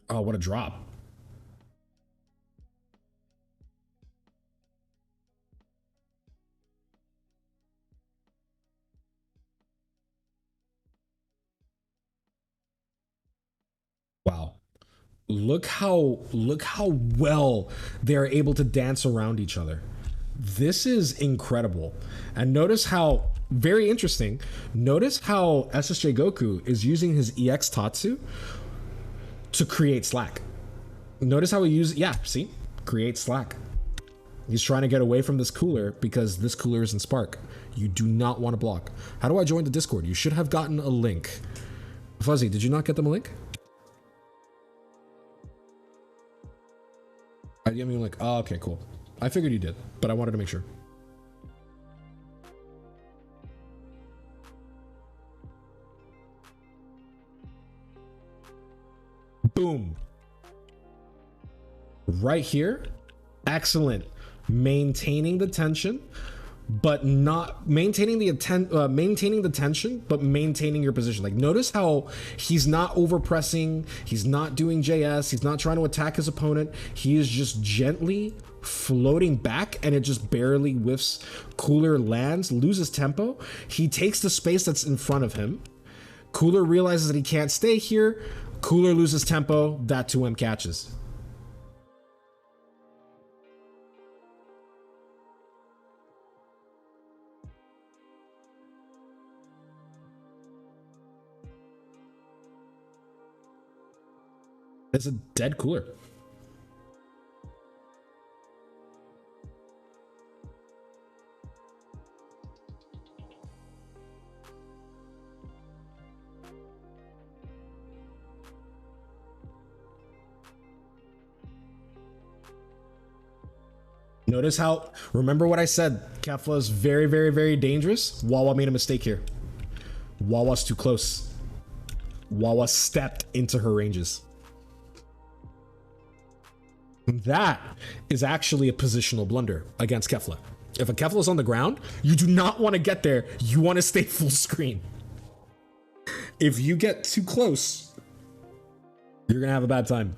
Oh, what a drop. Wow. Look how well they're able to dance around each other. This is incredible. And notice how, very interesting, notice how SSJ Goku is using his EX Tatsu to create slack. Notice how he uses, yeah, see? Create slack. He's trying to get away from this cooler because this cooler is in Spark. You do not want to block. How do I join the Discord? You should have gotten a link. Fuzzy, did you not get them a link? I mean, like, oh, okay, cool. I figured you did, but I wanted to make sure. Boom. Right here. Excellent. Maintaining the tension. but not maintaining maintaining the tension, but maintaining your position. Like, notice how he's not over pressing, he's not doing JS, he's not trying to attack his opponent. He is just gently floating back, and it just barely whiffs. Cooler lands, loses tempo. He takes the space that's in front of him. Cooler realizes that he can't stay here. Cooler loses tempo. That 2M catches. It's a dead Cooler. Notice how, remember what I said, Kefla is very, very, very dangerous. Wawa made a mistake here. Wawa's too close. Wawa stepped into her ranges. That is actually a positional blunder against Kefla. If a Kefla is on the ground, you do not want to get there. You want to stay full screen. If you get too close, you're going to have a bad time.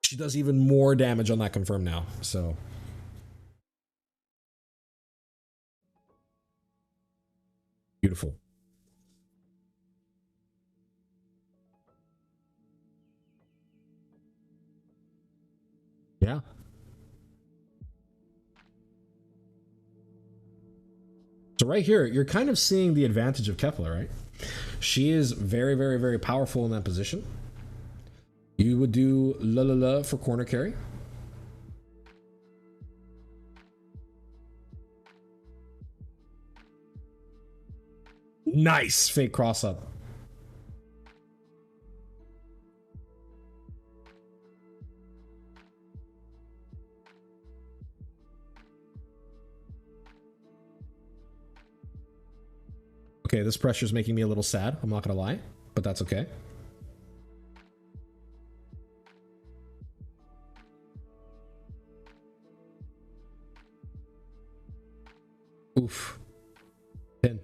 She does even more damage on that confirm now, so. Beautiful. Yeah. So right here, you're kind of seeing the advantage of Kefla, right? She is very, very, very powerful in that position. You would do la la la for corner carry. Nice fake cross up. Okay, this pressure is making me a little sad. I'm not gonna lie, but that's okay. Oof. Pin.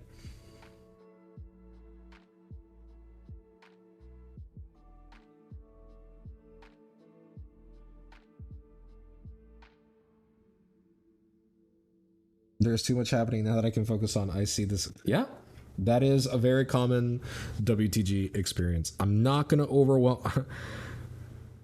There's too much happening now that I can focus on. I see this. Yeah, that is a very common WTG experience. I'm not going to overwhelm.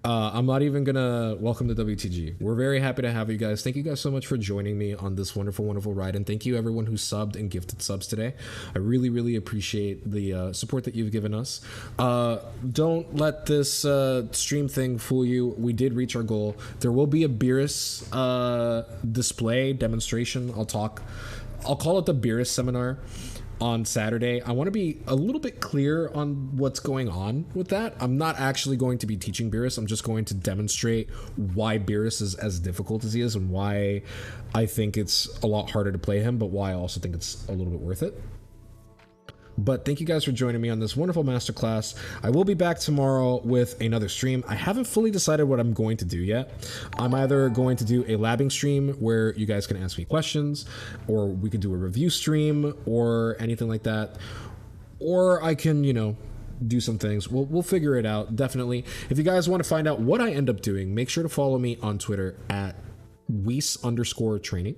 I'm not even gonna welcome the WTG. We're very happy to have you guys. Thank you guys so much for joining me on this wonderful, wonderful ride. And thank you everyone who subbed and gifted subs today. I really, really appreciate the support that you've given us. Don't let this stream thing fool you. We did reach our goal. There will be a Beerus display demonstration. I'll call it the Beerus seminar on Saturday. I want to be a little bit clear on what's going on with that. I'm not actually going to be teaching Beerus. I'm just going to demonstrate why Beerus is as difficult as he is and why I think it's a lot harder to play him, but why I also think it's a little bit worth it. But thank you guys for joining me on this wonderful masterclass. I will be back tomorrow with another stream. I haven't fully decided what I'm going to do yet. I'm either going to do a labbing stream where you guys can ask me questions, or we could do a review stream or anything like that. Or I can, you know, do some things. We'll figure it out, definitely. If you guys want to find out what I end up doing, make sure to follow me on Twitter at Weiss_training.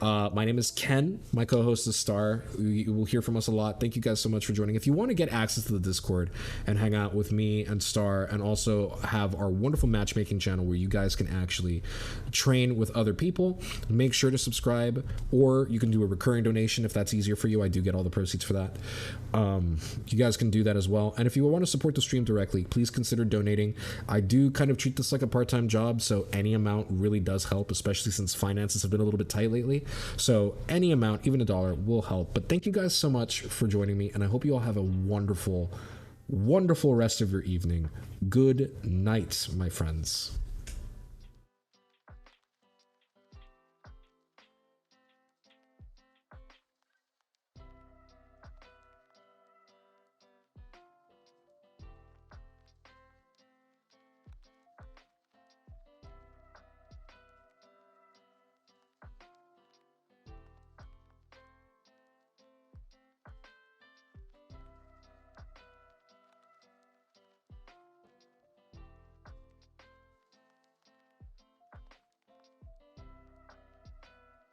My name is Ken. My co-host is Star. You will hear from us a lot. Thank you guys so much for joining. If you want to get access to the Discord and hang out with me and Star, and also have our wonderful matchmaking channel where you guys can actually train with other people, make sure to subscribe, or you can do a recurring donation if that's easier for you. I do get all the proceeds for that. You guys can do that as well. And if you want to support the stream directly, please consider donating. I do kind of treat this like a part-time job, so any amount really does help, especially since finances have been a little bit tight lately. So any amount, even $1, will help. But thank you guys so much for joining me, and I hope you all have a wonderful, wonderful rest of your evening. Good night, my friends.